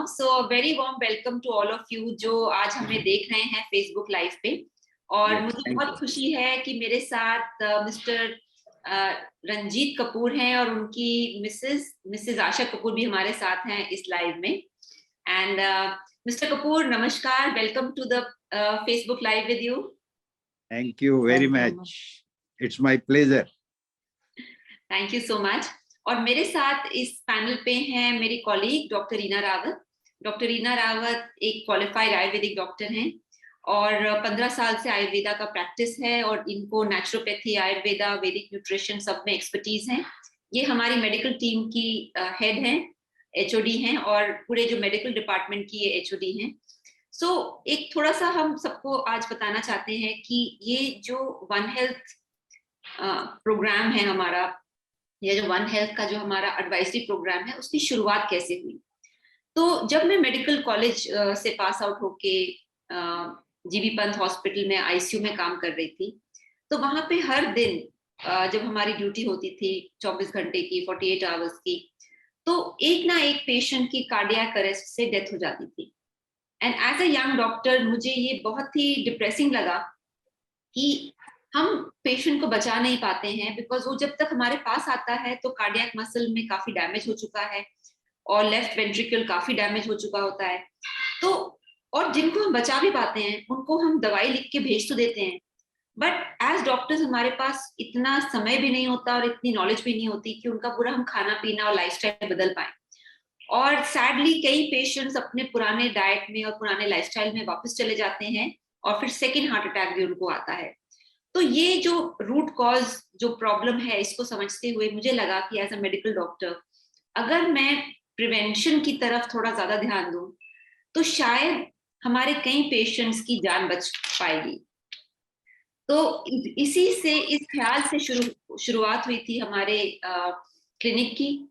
now. So a very warm welcome to all of you जो आज हमें देख रहे हैं Facebook लाइव पे। और मुझे बहुत खुशी है कि मेरे साथ मिस्टर रंजीत कपूर हैं और उनकी मिसेस आशा कपूर भी हमारे साथ हैं इस लाइव में। एंड मिस्टर कपूर, नमस्कार, welcome to the Facebook live with you. Thank you very much, it's my pleasure. Thank you so much. और मेरे साथ इस पैनल पे हैं मेरी colleague doctor Reena Rawat. Doctor Reena Rawat एक क्वालिफाइड आयुर्वेदिक डॉक्टर हैं और 15 साल से आयुर्वेदा का प्रैक्टिस है और इनको नेचुरोपैथी, आयुर्वेदा, वैदिक न्यूट्रिशन सब में एक्सपर्टीज हैं। ये हमारी मेडिकल टीम की हेड हैं, एचओडी हैं और पूरे जो मेडिकल डिपार्टमेंट की ये एचओडी हैं। सो एक थोड़ा सा हम सबको आज बताना चाहते हैं कि ये जो वन हेल्थ प्रोग्राम है हमारा, या जो वन हेल्थ का जो हमारा एडवाइजरी प्रोग्राम है, उसकी शुरुआत कैसे हुई। तो जब मैं मेडिकल कॉलेज से पास आउट होके जीबी पंत हॉस्पिटल में आईसीयू में काम कर रही थी, तो वहां पे हर दिन जब हमारी ड्यूटी होती थी 24 घंटे की, 48 आवर्स की, तो एक ना एक पेशेंट की कार्डियक अरेस्ट से डेथ हो जाती थी। And as a young doctor मुझे ये बहुत ही डिप्रेसिंग लगा कि हम पेशेंट को बचा नहीं पाते हैं, बिकॉज वो जब तक हमारे पास आता है तो कार्डियक मसल में काफी डैमेज हो चुका है और लेफ्ट वेंट्रिकल काफी डैमेज हो चुका होता है। तो और जिनको हम बचा भी पाते हैं उनको हम दवाई लिख के भेज तो देते हैं, बट एज डॉक्टर्स हमारे पास इतना समय भी नहीं होता और इतनी नॉलेज भी नहीं होती कि उनका पूरा हम खाना पीना और लाइफस्टाइल बदल पाए। और सैडली कई पेशेंट्स अपने पुराने डाइट में और पुराने लाइफस्टाइल में वापस चले जाते हैं और फिर सेकेंड हार्ट अटैक भी उनको आता है। तो ये जो रूट कॉज जो प्रॉब्लम है, इसको समझते हुए मुझे लगा कि एज अ मेडिकल डॉक्टर अगर मैं प्रिवेंशन की तरफ थोड़ा ज्यादा ध्यान दूं तो शायद हमारे कई पेशेंट्स की जान बच पाएगी। तो इसी से, इस ख्याल से शुरुआत हुई थी हमारे क्लिनिक की।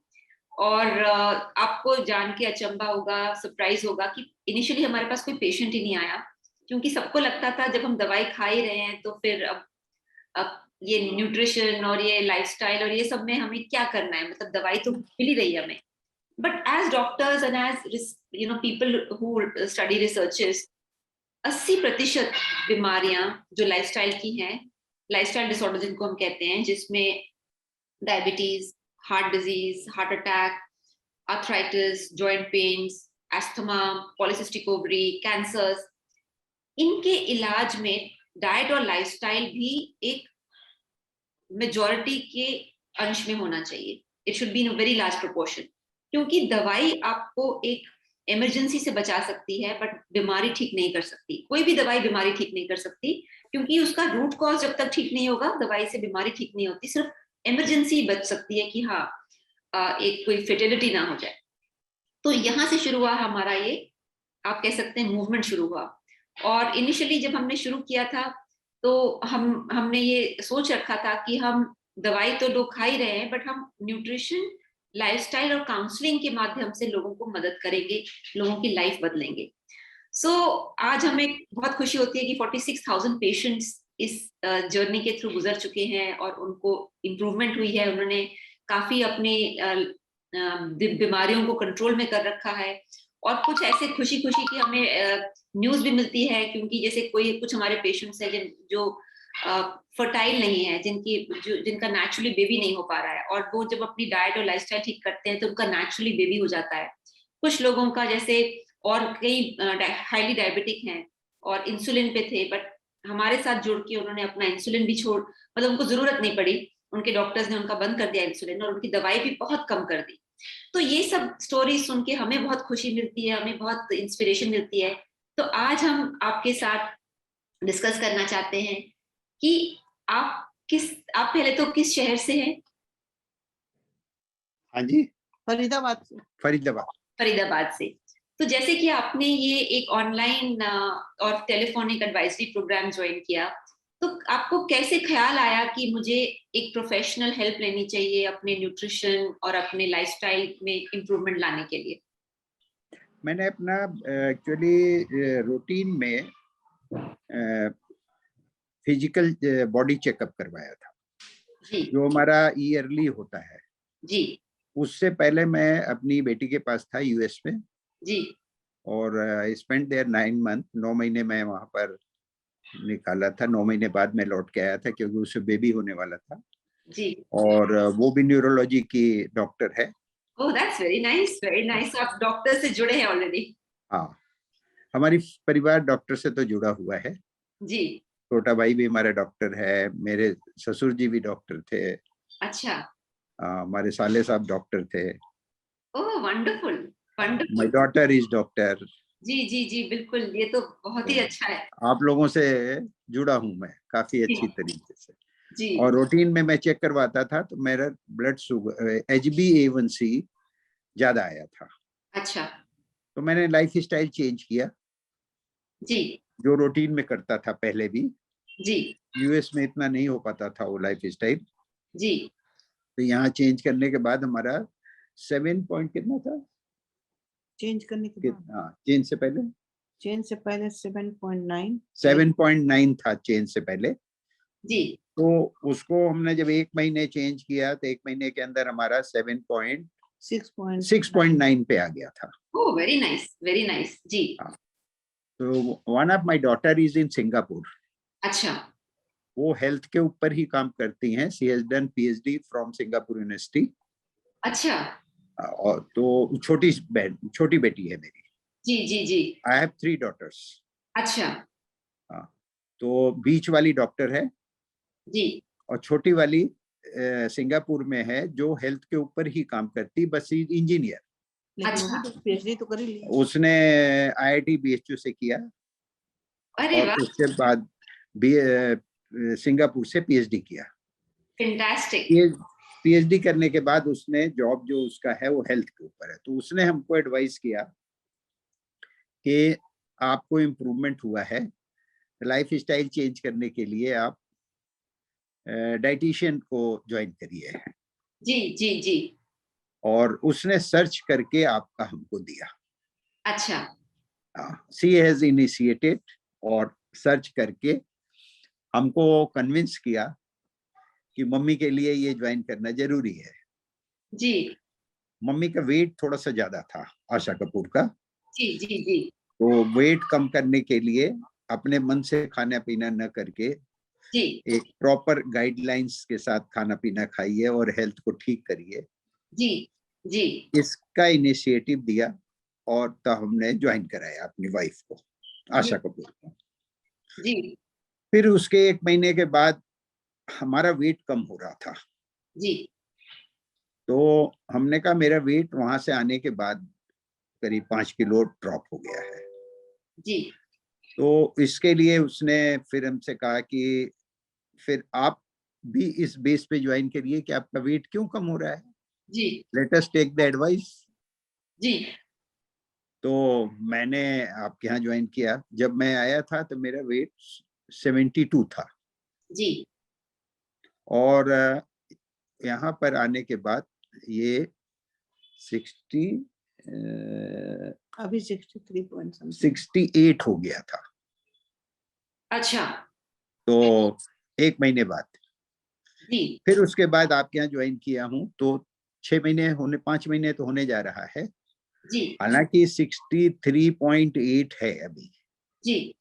और आपको जान के अचंभा होगा, सरप्राइज होगा कि इनिशियली हमारे पास कोई पेशेंट ही नहीं आया, क्योंकि सबको लगता था जब हम दवाई खा ही रहे हैं तो फिर अब ये न्यूट्रिशन और ये लाइफस्टाइल और ये सब में हमें क्या करना है, मतलब दवाई तो मिल ही रही है हमें। But as doctors and as people who study researches, 80% बीमारियां जो लाइफस्टाइल की हैं, लाइफस्टाइल डिसऑर्डर जिनको हम कहते हैं, जिसमें diabetes, heart disease, heart attack, arthritis, joint pains, asthma, polycystic ovary, cancers, इनके इलाज में डाइट और लाइफस्टाइल भी एक मेजॉरिटी के अंश में होना चाहिए। It should be in a very large proportion, क्योंकि दवाई आपको एक इमरजेंसी से बचा सकती है बट बीमारी ठीक नहीं कर सकती। कोई भी दवाई बीमारी ठीक नहीं कर सकती, क्योंकि उसका रूट कॉज जब तक ठीक नहीं होगा दवाई से बीमारी ठीक नहीं होती। सिर्फ इमरजेंसी बच सकती है कि हाँ एक कोई फेटेलिटी ना हो जाए। तो यहाँ से शुरू हुआ हमारा ये, आप कह सकते हैं, मूवमेंट शुरू हुआ। और इनिशियली जब हमने शुरू किया था तो हमने ये सोच रखा था कि हम दवाई तो लोग खा ही रहे हैं, बट हम न्यूट्रिशन, लाइफस्टाइल और काउंसलिंग के माध्यम से लोगों को मदद करेंगे, लोगों की लाइफ बदलेंगे। सो आज हमें बहुत खुशी होती है कि 46,000 पेशेंट्स इस जर्नी के थ्रू गुजर चुके हैं और उनको इम्प्रूवमेंट हुई है। उन्होंने काफी अपनी बीमारियों को कंट्रोल में कर रखा है। और कुछ ऐसे खुशी की हमें न्यूज भी मिलती है, क्योंकि जैसे कुछ हमारे पेशेंट्स हैं जो फर्टाइल नहीं है, जिनका नेचुरली बेबी नहीं हो पा रहा है, और वो जब अपनी डाइट और लाइफस्टाइल ठीक करते हैं तो उनका नेचुरली बेबी हो जाता है। कुछ लोगों का, जैसे और कई हाईली डायबिटिक हैं और इंसुलिन पे थे, बट हमारे साथ जुड़ के उन्होंने अपना इंसुलिन भी मतलब उनको जरूरत नहीं पड़ी, उनके डॉक्टर्स ने उनका बंद कर दिया इंसुलिन और उनकी दवाई भी बहुत कम कर दी। तो ये सब स्टोरी सुन के हमें बहुत खुशी मिलती है, हमें बहुत इंस्पिरेशन मिलती है। तो आज हम आपके साथ डिस्कस करना चाहते हैं कि आप पहले तो किस शहर से हैं? हाँ जी, फरीदाबाद से। तो जैसे कि आपने ये एक ऑनलाइन और टेलीफोनिक एडवाइजरी प्रोग्राम ज्वाइन किया, तो आपको कैसे ख्याल आया कि मुझे एक प्रोफेशनल हेल्प लेनी चाहिए अपने न्यूट्रिशन और अपने लाइफस्टाइल में इम्प्रूवमेंट लाने के लिए? मैंने अपना एक्चुअली रूटीन में फिजिकल बॉडी चेकअप करवाया था जी, जो हमारा ईयरली होता है जी। उससे पहले मैं अपनी बेटी के पास था यूएस में, जी। और आई स्पेंट देयर 9 मंथ, 9 महीने मैं वहां पर निकाला था। 9 महीने बाद मैं लौट के आया था क्योंकि उससे बेबी होने वाला था। जी। और वो भी न्यूरोलॉजी की डॉक्टर है। Oh that's very nice, very nice. आप डॉक्टर से जुड़े हैं ऑलरेडी। हाँ, हमारी परिवार डॉक्टर से तो जुड़ा हुआ है। जी। छोटा भाई भी हमारा डॉक्टर है, मेरे ससुर जी भी डॉक्टर थे। अच्छा। हमारे साले साहब डॉक्टर थे। Oh wonderful, my wonderful. Daughter is doctor. जी जी जी, बिल्कुल, ये तो बहुत ही तो अच्छा है। आप लोगों से जुड़ा हूं मैं काफी जी अच्छी तरीके से। जी। और रूटीन में मैं चेक करवाता था तो मेरा ब्लड शुगर HbA1c ज्यादा आया था। अच्छा। तो मैंने लाइफ स्टाइल चेंज किया, जी जो रूटीन में करता था पहले भी। जी US में इतना नहीं हो पाता था वो लाइफ स्टाइल। जी। तो यहाँ चेंज करने के बाद हमारा 7 पॉइंट कितना था? चेंज करने के बाद, हाँ, चेंज से पहले चेंज से पहले 7.9। 7.9 था चेंज से पहले। जी। तो उसको हमने जब 1 महीने चेंज किया तो 1 महीने के अंदर हमारा 7.6.9 पे आ गया था। Oh very nice, very nice. जी। हाँ, तो one of my daughter is in Singapore. अच्छा। वो हेल्थ के ऊपर ही काम करती हैं। She has done PhD from Singapore university. अच्छा। और तो छोटी बेटी है मेरी। जी जी जी। I have 3 daughters. अच्छा। हाँ, तो बीच वाली डॉक्टर है जी। और छोटी वाली सिंगापुर में है, जो हेल्थ के ऊपर ही काम करती, बस इंजीनियर। लेकिन वो अच्छा। भी तो PhD तो कर ही ली। उसने IIT BHU से किया अरे और वाह, उसके बाद सिंगापुर से PhD किया। फैंटास्टिक। PhD करने के बाद उसने जॉब जो उसका है वो हेल्थ के ऊपर है। तो उसने हमको एडवाइस किया कि आपको इम्प्रूवमेंट हुआ है, लाइफ स्टाइल चेंज करने के लिए आप डाइटिशियन को ज्वाइन करिए। जी जी जी। और उसने सर्च करके आपका हमको दिया। अच्छा। सी हैज इनिशिएटेड और सर्च करके हमको कन्विंस किया कि मम्मी के लिए ये ज्वाइन करना जरूरी है। जी मम्मी का वेट थोड़ा सा ज्यादा था, आशा कपूर का। जी जी जी तो वेट कम करने के लिए अपने मन से खाना पीना न करके जी एक प्रॉपर गाइडलाइंस के साथ खाना पीना खाइए और हेल्थ को ठीक करिए। जी जी। इसका इनिशिएटिव दिया और तब हमने ज्वाइन कराया अपनी वाइफ को, आशा कपूर को। जी फिर उसके 1 महीने के बाद हमारा वेट कम हो रहा था। जी। तो हमने कहा मेरा वेट वहां से आने के बाद करीब 5 किलो ड्रॉप हो गया है। जी तो इसके लिए उसने फिर हमसे कहा कि फिर आप भी इस बेस पे ज्वाइन करिए कि आपका वेट क्यों कम हो रहा है, जी let us take the advice. जी। तो मैंने आपके यहाँ ज्वाइन किया। जब मैं आया था तो मेरा वेट 72 था। जी। और यहाँ पर आने के बाद ये 60 अभी 63 पॉइंट समथिंग 68 हो गया था। अच्छा। तो 1 महीने बाद जी फिर उसके बाद आपके यहाँ ज्वाइन किया हूँ तो 6 महीने होने, 5 महीने तो होने जा रहा है। जी हालांकि 63.8 है अभी, जी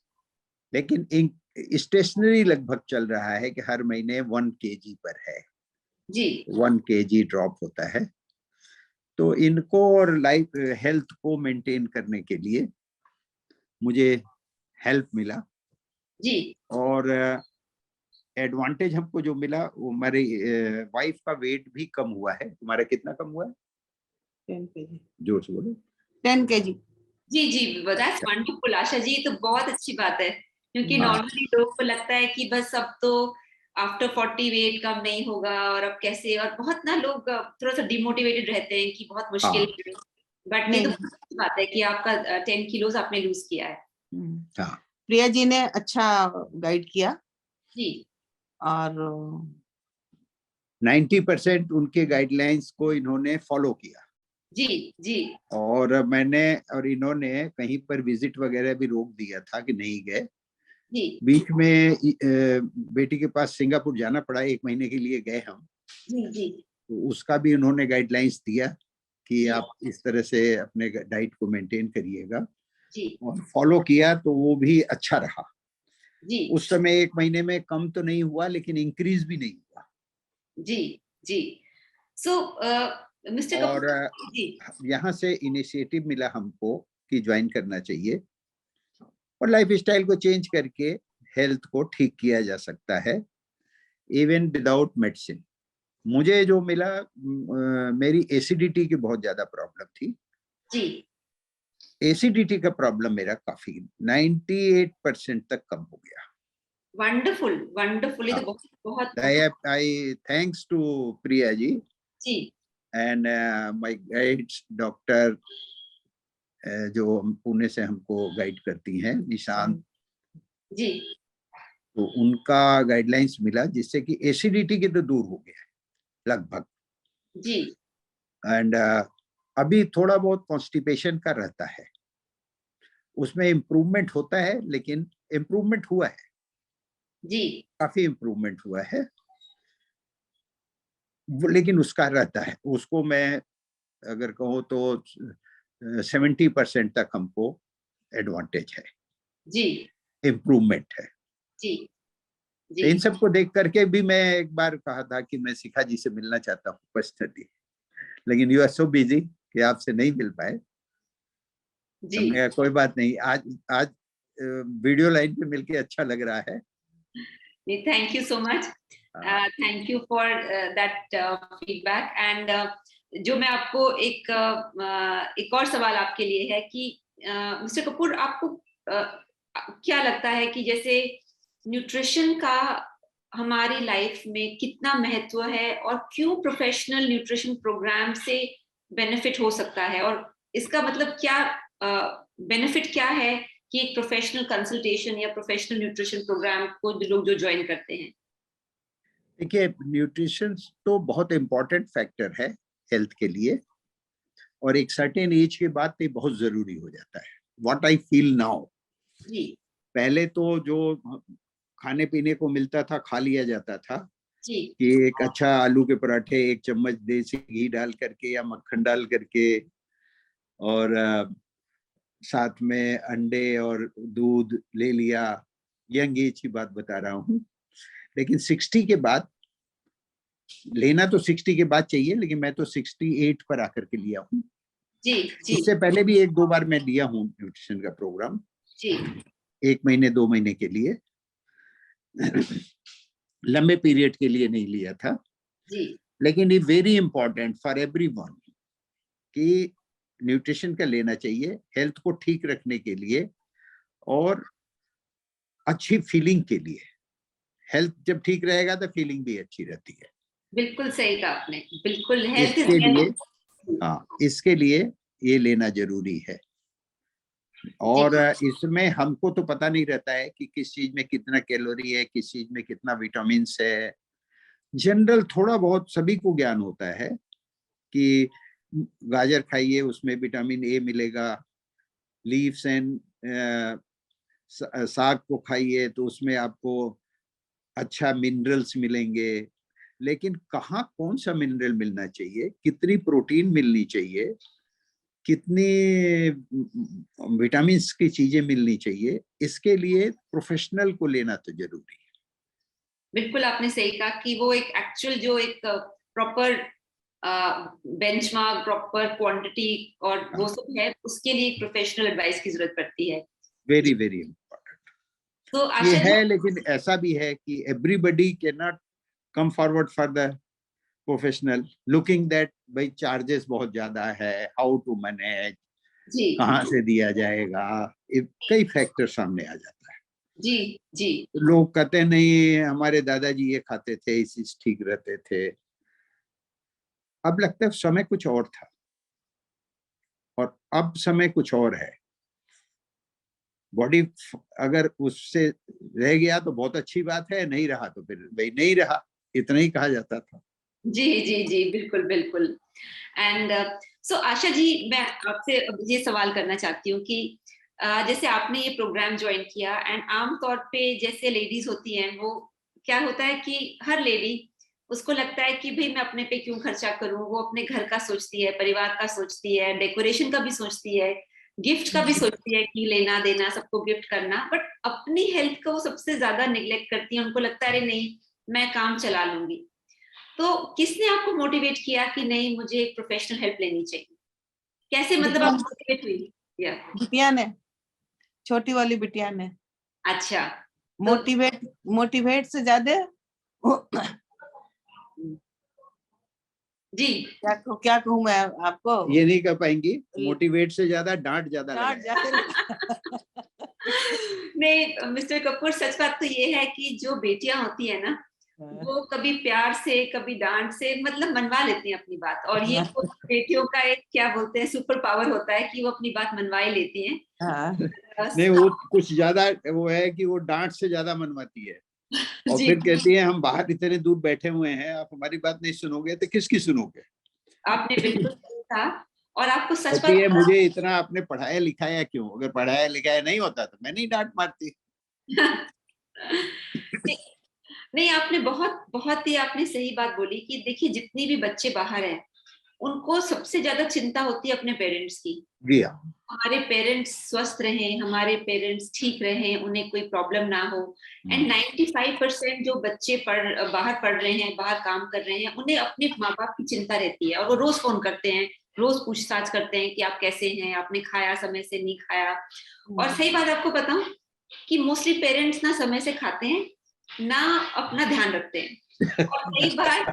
लेकिन स्टेशनरी लगभग चल रहा है कि हर महीने 1 kg पर है, जी 1 kg ड्रॉप होता है। तो इनको और लाइफ हेल्थ को मेंटेन करने के लिए मुझे हेल्प मिला। जी। और एडवांटेज हमको जो मिला वो हमारी वाइफ का वेट भी कम हुआ है। तुम्हारा कितना कम हुआ है? 10 kg, जोर से बोलो। 10 kg। जी जी, दैट्स वंडरफुल आशा जी, ये तो बहुत अच्छी बात है, क्योंकि हाँ नॉर्मली लोग को लगता है कि बस अब तो आफ्टर 40 वेट कम नहीं होगा और अब कैसे, और बहुत ना लोग थोड़ा सा डिमोटिवेटेड रहते हैं कि बहुत मुश्किल हाँ है। बट ये तो नहीं। बहुत अच्छी बात है कि आपका 10 किलोज आपने लूज किया है। हाँ। प्रिया जी ने अच्छा गाइड किया जी और 90% उनके गाइडलाइंस को इन्होंने फॉलो किया। जी जी और मैंने और इन्होंने कहीं पर विजिट वगैरह भी रोक दिया था कि नहीं गए। जी बीच में बेटी के पास सिंगापुर जाना पड़ा, 1 महीने के लिए गए हम। जी जी तो उसका भी उन्होंने गाइडलाइंस दिया कि जी। आप इस तरह से अपने डाइट को मेंटेन करिएगा, जी और फॉलो किया तो वो भी अच्छा रहा। जी उस समय 1 महीने में कम तो नहीं हुआ, लेकिन इंक्रीज भी नहीं हुआ। जी जी। सो मिस्टर और कपूर जी। यहाँ से इनिशिएटिव मिला हमको कि ज्वाइन करना चाहिए, और लाइफ स्टाइल को चेंज करके हेल्थ को ठीक किया जा सकता है, इवन विदाउट मेडिसिन। मुझे जो मिला, मेरी एसिडिटी की बहुत ज्यादा प्रॉब्लम थी। जी एसिडिटी का प्रॉब्लम मेरा काफी 98% तक कम हो गया। वंडरफुल वंडरफुल, ये तो बहुत बहुत I thanks to Priya ji ji and my guides doctor, जो पुणे से हमको गाइड करती हैं, निशांत। जी तो उनका गाइडलाइंस मिला, जिससे कि एसिडिटी के तो दूर हो गया लगभग। जी एंड अभी थोड़ा बहुत कॉन्स्टिपेशन का रहता है, उसमें इम्प्रूवमेंट होता है, लेकिन इम्प्रूवमेंट हुआ है, जी काफी इम्प्रूवमेंट हुआ है लेकिन उसका रहता है। उसको मैं अगर कहूँ तो 70% तक हमको एडवांटेज है, जी इम्प्रूवमेंट है। जी तो इन सबको देख करके भी मैं एक बार कहा था कि मैं शिखा जी से मिलना चाहता हूँ पर्सनली, लेकिन यू आर सो बिजी कि आपसे नहीं मिल पाए। जी। हमने कहा कोई बात नहीं, आज आज वीडियो लाइन पे मिलके अच्छा लग रहा है। Thank you so much, thank you for that feedback. And जो मैं आपको एक और सवाल आपके लिए है कि मिस्टर कपूर, आपको क्या लगता है कि जैसे न्यूट्रिशन का हमारी लाइफ में कितना महत्व है, और क्यों प्रोफेशनल न्यूट्रिशन प्रोग्राम से बेनिफिट हो सकता है, और इसका मतलब क्या बेनिफिट क्या है कि एक प्रोफेशनल कंसल्टेशन या प्रोफेशनल न्यूट्रिशन प्रोग्राम को लोग जो ज्वाइन करते हैं? देखिए, न्यूट्रिशन तो बहुत इंपॉर्टेंट फैक्टर है हेल्थ के लिए, और एक सर्टेन एज के बाद तो बहुत जरूरी हो जाता है। व्हाट आई फील नाउ, जी पहले तो जो खाने पीने को मिलता था खा लिया जाता था, जी कि एक अच्छा आलू के पराठे, 1 चम्मच देसी घी डाल करके या मक्खन डाल करके, और साथ में अंडे और दूध ले लिया। यंग एज की बात बता रहा हूँ। लेकिन 60 के बाद लेना तो 60 के बाद चाहिए, लेकिन मैं तो 68 पर आकर के लिया हूँ। जी जी इससे पहले भी 1-2 बार मैं लिया हूँ न्यूट्रिशन का प्रोग्राम, जी 1 महीने 2 महीने के लिए। लंबे पीरियड के लिए नहीं लिया था। जी लेकिन ये वेरी इंपॉर्टेंट फॉर एवरीवन कि न्यूट्रिशन का लेना चाहिए हेल्थ को ठीक रखने के लिए, और अच्छी फीलिंग के लिए। हेल्थ जब ठीक रहेगा तो फीलिंग भी अच्छी रहती है। बिल्कुल सही कहा आपने, बिल्कुल। हेल्थ इज इसके लिए, वेल्थ। हाँ, इसके लिए ये लेना जरूरी है। जी और इसमें हमको तो पता नहीं रहता है कि किस चीज में कितना कैलोरी है, किस चीज में कितना विटामिन है। जनरल थोड़ा बहुत सभी को ज्ञान होता है कि गाजर खाइए, उसमें विटामिन ए मिलेगा। लीव्स एंड साग को खाइए तो उसमें आपको अच्छा मिनरल्स मिलेंगे। लेकिन कहाँ कौन सा मिनरल मिलना चाहिए, कितनी प्रोटीन मिलनी चाहिए, कितनी विटामिन की चीजें मिलनी चाहिए, इसके लिए प्रोफेशनल को लेना तो जरूरी है। बिल्कुल आपने सही कहा कि वो एक एक्चुअल जो एक प्रॉपर बेंचमार्क, प्रॉपर क्वांटिटी और वो सब है, उसके लिए एक प्रोफेशनल एडवाइस की जरूरत पड़ती है। वेरी वेरी इंपॉर्टेंट तो ये आशा जी, है। लेकिन ऐसा भी है कि everybody can not come forward for the professional, looking that भाई चार्जेस बहुत ज्यादा है, हाउ टू मैनेज, जी कहाँ से दिया जाएगा, कई फैक्टर सामने आ जाता है। जी जी लोग कहते हैं नहीं हमारे दादाजी ये खाते थे, इसी से ठीक रहते थे। अब लगता है समय कुछ और था, और अब समय कुछ और है। बॉडी अगर उससे रह गया तो बहुत अच्छी बात है, नहीं रहा तो फिर भाई नहीं रहा, इतना ही कहा जाता था। जी जी जी, बिल्कुल बिल्कुल। एंड सो आशा जी, मैं आपसे ये सवाल करना चाहती हूँ कि जैसे आपने ये प्रोग्राम ज्वाइन किया, एंड आम तौर पे जैसे लेडीज होती हैं, वो क्या होता है कि हर लेडी उसको लगता है कि भाई मैं अपने पे क्यों खर्चा करूं, वो अपने घर का सोचती है, परिवार का सोचती है, डेकोरेशन का भी सोचती है, गिफ्ट का भी सोचती है कि लेना देना, सबको गिफ्ट करना, बट अपनी हेल्थ को वो सबसे ज्यादा निग्लेक्ट करती है। उनको लगता है अरे नहीं, मैं काम चला लूंगी। तो किसने आपको मोटिवेट किया कि नहीं मुझे एक प्रोफेशनल हेल्प लेनी चाहिए? कैसे मतलब आप मोटिवेट हुई? या बिटिया ने, छोटी वाली बिटिया ने। अच्छा, तो मोटिवेट से ज्यादा जी क्या कहूँ मैं आपको, ये नहीं कर पाएंगी, मोटिवेट से ज्यादा डांट ज्यादा डांट लगाया। ज्यादा नहीं मिस्टर कपूर, सच बात तो ये है कि जो बेटियां होती है ना, वो कभी प्यार से कभी डांट से मतलब मनवा लेती हैं अपनी बात, और ये बेटियों का एक क्या बोलते हैं सुपर पावर होता है कि वो अपनी बात मनवा ही लेती हैं। नहीं, वो कुछ ज्यादा वो है कि वो डांट से ज्यादा मनवाती है, और फिर कहती है हम बाहर इतने दूर बैठे हुए हैं, आप हमारी बात नहीं सुनोगे तो किसकी सुनोगे। आपने बिल्कुल सही कहा। और आपको सच कहती है बात मुझे इतना आपने पढ़ाया लिखाया क्यों, अगर पढ़ाया लिखाया नहीं होता तो मैं नहीं डांट मारती। नहीं, नहीं, आपने बहुत बहुत ही आपने सही बात बोली कि देखिए जितनी भी बच्चे बाहर हैं उनको सबसे ज्यादा चिंता होती है अपने पेरेंट्स की। जी हाँ। हमारे पेरेंट्स स्वस्थ रहें, हमारे पेरेंट्स ठीक रहें, उन्हें कोई प्रॉब्लम ना हो। एंड 95% जो बच्चे बाहर पढ़ रहे हैं, बाहर काम कर रहे हैं, उन्हें अपने माँ बाप की चिंता रहती है, और वो रोज फोन करते हैं, रोज पूछताछ करते हैं कि आप कैसे हैं, आपने खाया समय से नहीं खाया। और सही बात आपको बताऊं कि मोस्टली पेरेंट्स ना समय से खाते हैं, ना अपना ध्यान रखते हैं, और कई बार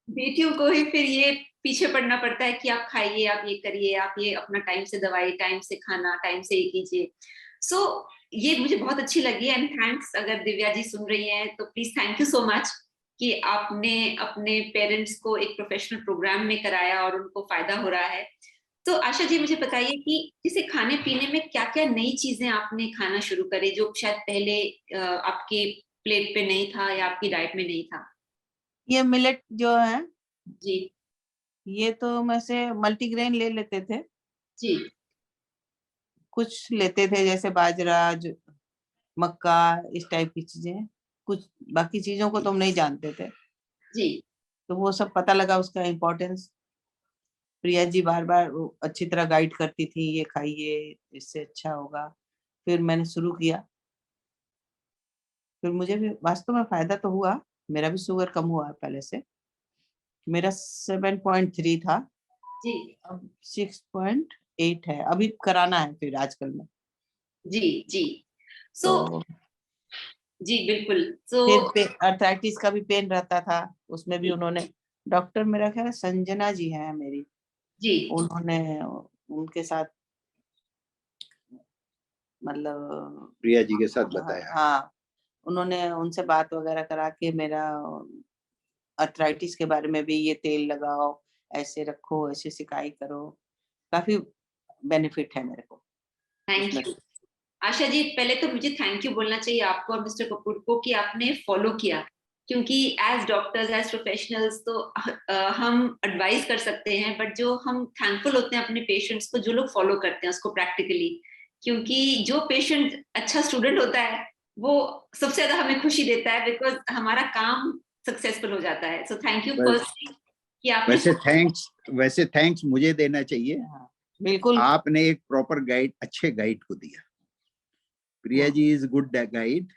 बेटियों को ही फिर ये पीछे पड़ना पड़ता है कि आप खाइए, आप ये करिए, आप ये अपना टाइम से दवाई, टाइम से खाना, टाइम से ये कीजिए। सो ये मुझे बहुत अच्छी लगी, एंड थैंक्स, अगर दिव्या जी सुन रही हैं तो please thank you so much कि आपने अपने पेरेंट्स को एक प्रोफेशनल प्रोग्राम में कराया और उनको फायदा हो रहा है। तो आशा जी मुझे बताइए कि जैसे खाने पीने में क्या क्या नई चीजें आपने खाना शुरू करी जो शायद पहले आपके प्लेट पे नहीं था या आपकी डाइट में नहीं था? ये मिलेट जो है, जी ये तो मैं से मल्टीग्रेन ले लेते थे, जी कुछ लेते थे जैसे बाजरा, मक्का, इस टाइप की चीजें, कुछ बाकी चीजों को तो हम नहीं जानते थे। जी तो वो सब पता लगा, उसका इम्पोर्टेंस। प्रिया जी बार बार अच्छी तरह गाइड करती थी, ये खाइए इससे अच्छा होगा। फिर मैंने शुरू किया, फिर मुझे भी वास्तव में फायदा तो हुआ। मेरा भी शुगर कम हुआ पहले से, मेरा 7.3 था, जी अब 6.8 है। अभी कराना है फिर आजकल में। जी जी। सो तो जी बिल्कुल। सो फिर अर्थराइटिस का भी पेन रहता था, उसमें भी उन्होंने, डॉक्टर मेरा ख्याल है संजना जी हैं मेरी, जी उन्होंने उनके साथ मतलब, प्रिया जी के साथ बताया। हाँ, उन्होंने उनसे बात वगैरह करा के मेरा अर्थराइटिस के बारे में भी, ये तेल लगाओ, ऐसे रखो, ऐसे सिकाई करो, काफी बेनिफिट है मेरे को थैंक उसमें। यू आशा जी। पहले तो मुझे थैंक यू बोलना चाहिए आपको और मिस्टर कपूर को कि आपने फॉलो किया, क्योंकि एज डॉक्टर्स, एज प्रोफेशनल्स तो हम एडवाइस कर सकते हैं, बट जो हम थैंकफुल होते हैं अपने पेशेंट्स को जो लोग फॉलो करते हैं उसको प्रैक्टिकली, क्योंकि जो पेशेंट अच्छा स्टूडेंट होता है वो सबसे ज्यादा हमें खुशी देता है, बिकॉज हमारा काम सक्सेसफुल हो जाता है। सो थैंक यू पर्सनली कि आपने वैसे थैंक्स मुझे देना चाहिए। हाँ, बिल्कुल। आपने एक प्रॉपर गाइड, अच्छे गाइड को दिया। Priya ji is good guide,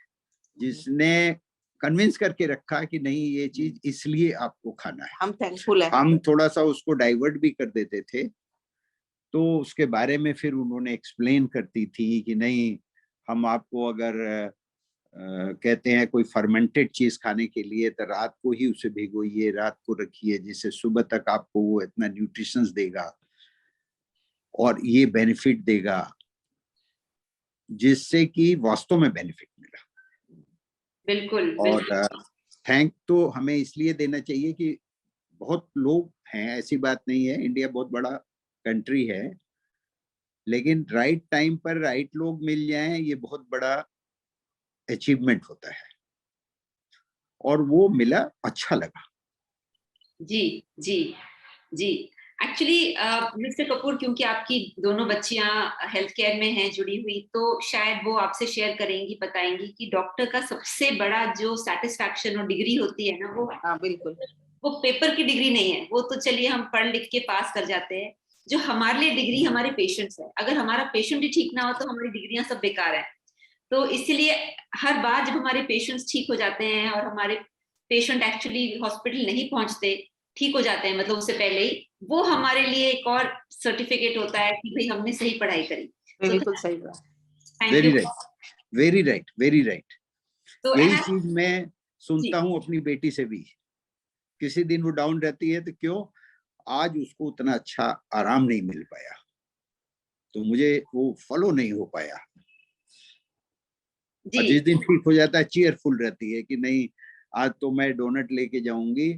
जिसने कन्विंस करके रखा कि नहीं ये चीज इसलिए आपको खाना है। हम थैंकफुल है। हम थोड़ा सा उसको डाइवर्ट भी कर देते थे, तो उसके बारे में फिर उन्होंने एक्सप्लेन करती थी कि नहीं, हम आपको अगर कहते हैं कोई फर्मेंटेड चीज खाने के लिए तो रात को ही उसे भिगोइए, रात को रखिए, जिससे सुबह तक आपको वो इतना न्यूट्रिशंस देगा और ये बेनिफिट देगा, जिससे कि वास्तव में बेनिफिट मिला। बिल्कुल और बिल्कुल थैंक तो हमें इसलिए देना चाहिए कि बहुत लोग हैं, ऐसी बात नहीं है, इंडिया बहुत बड़ा कंट्री है, लेकिन राइट टाइम पर राइट लोग मिल जाएं ये बहुत बड़ा अचीवमेंट होता है, और वो मिला, अच्छा लगा। जी जी जी। एक्चुअली मिस्टर कपूर, क्योंकि आपकी दोनों बच्चियां हेल्थ केयर में हैं जुड़ी हुई, तो शायद वो आपसे शेयर करेंगी, बताएंगी कि डॉक्टर का सबसे बड़ा जो सेटिस्फैक्शन और डिग्री होती है ना, हाँ बिल्कुल, वो पेपर की डिग्री नहीं है। वो तो चलिए हम पढ़ लिख के पास कर जाते हैं। जो हमारे लिए डिग्री हमारे पेशेंट्स है। अगर हमारा पेशेंट ही ठीक ना हो तो हमारी डिग्रियां सब बेकार है। तो इसीलिए हर बार जब हमारे पेशेंट्स ठीक हो जाते हैं, और हमारे पेशेंट एक्चुअली हॉस्पिटल नहीं पहुंचते, ठीक हो जाते हैं, मतलब उससे पहले ही, वो हमारे लिए एक और सर्टिफिकेट होता है कि भाई हमने सही पढ़ाई करी। बिल्कुल सही बात। Thank very you. Right, very right, very right. तो यही एंड चीज मैं जी, सुनता हूँ अपनी बेटी से भी। किसी दिन वो डाउन रहती है तो क्यों, आज उसको उतना अच्छा आराम नहीं मिल पाया, तो मुझे वो फॉलो नहीं हो पाया। और जी, जिस दिन ठीक हो जाता है चीयरफुल रहती है कि नहीं, आज तो मैं डोनट लेके जाऊंगी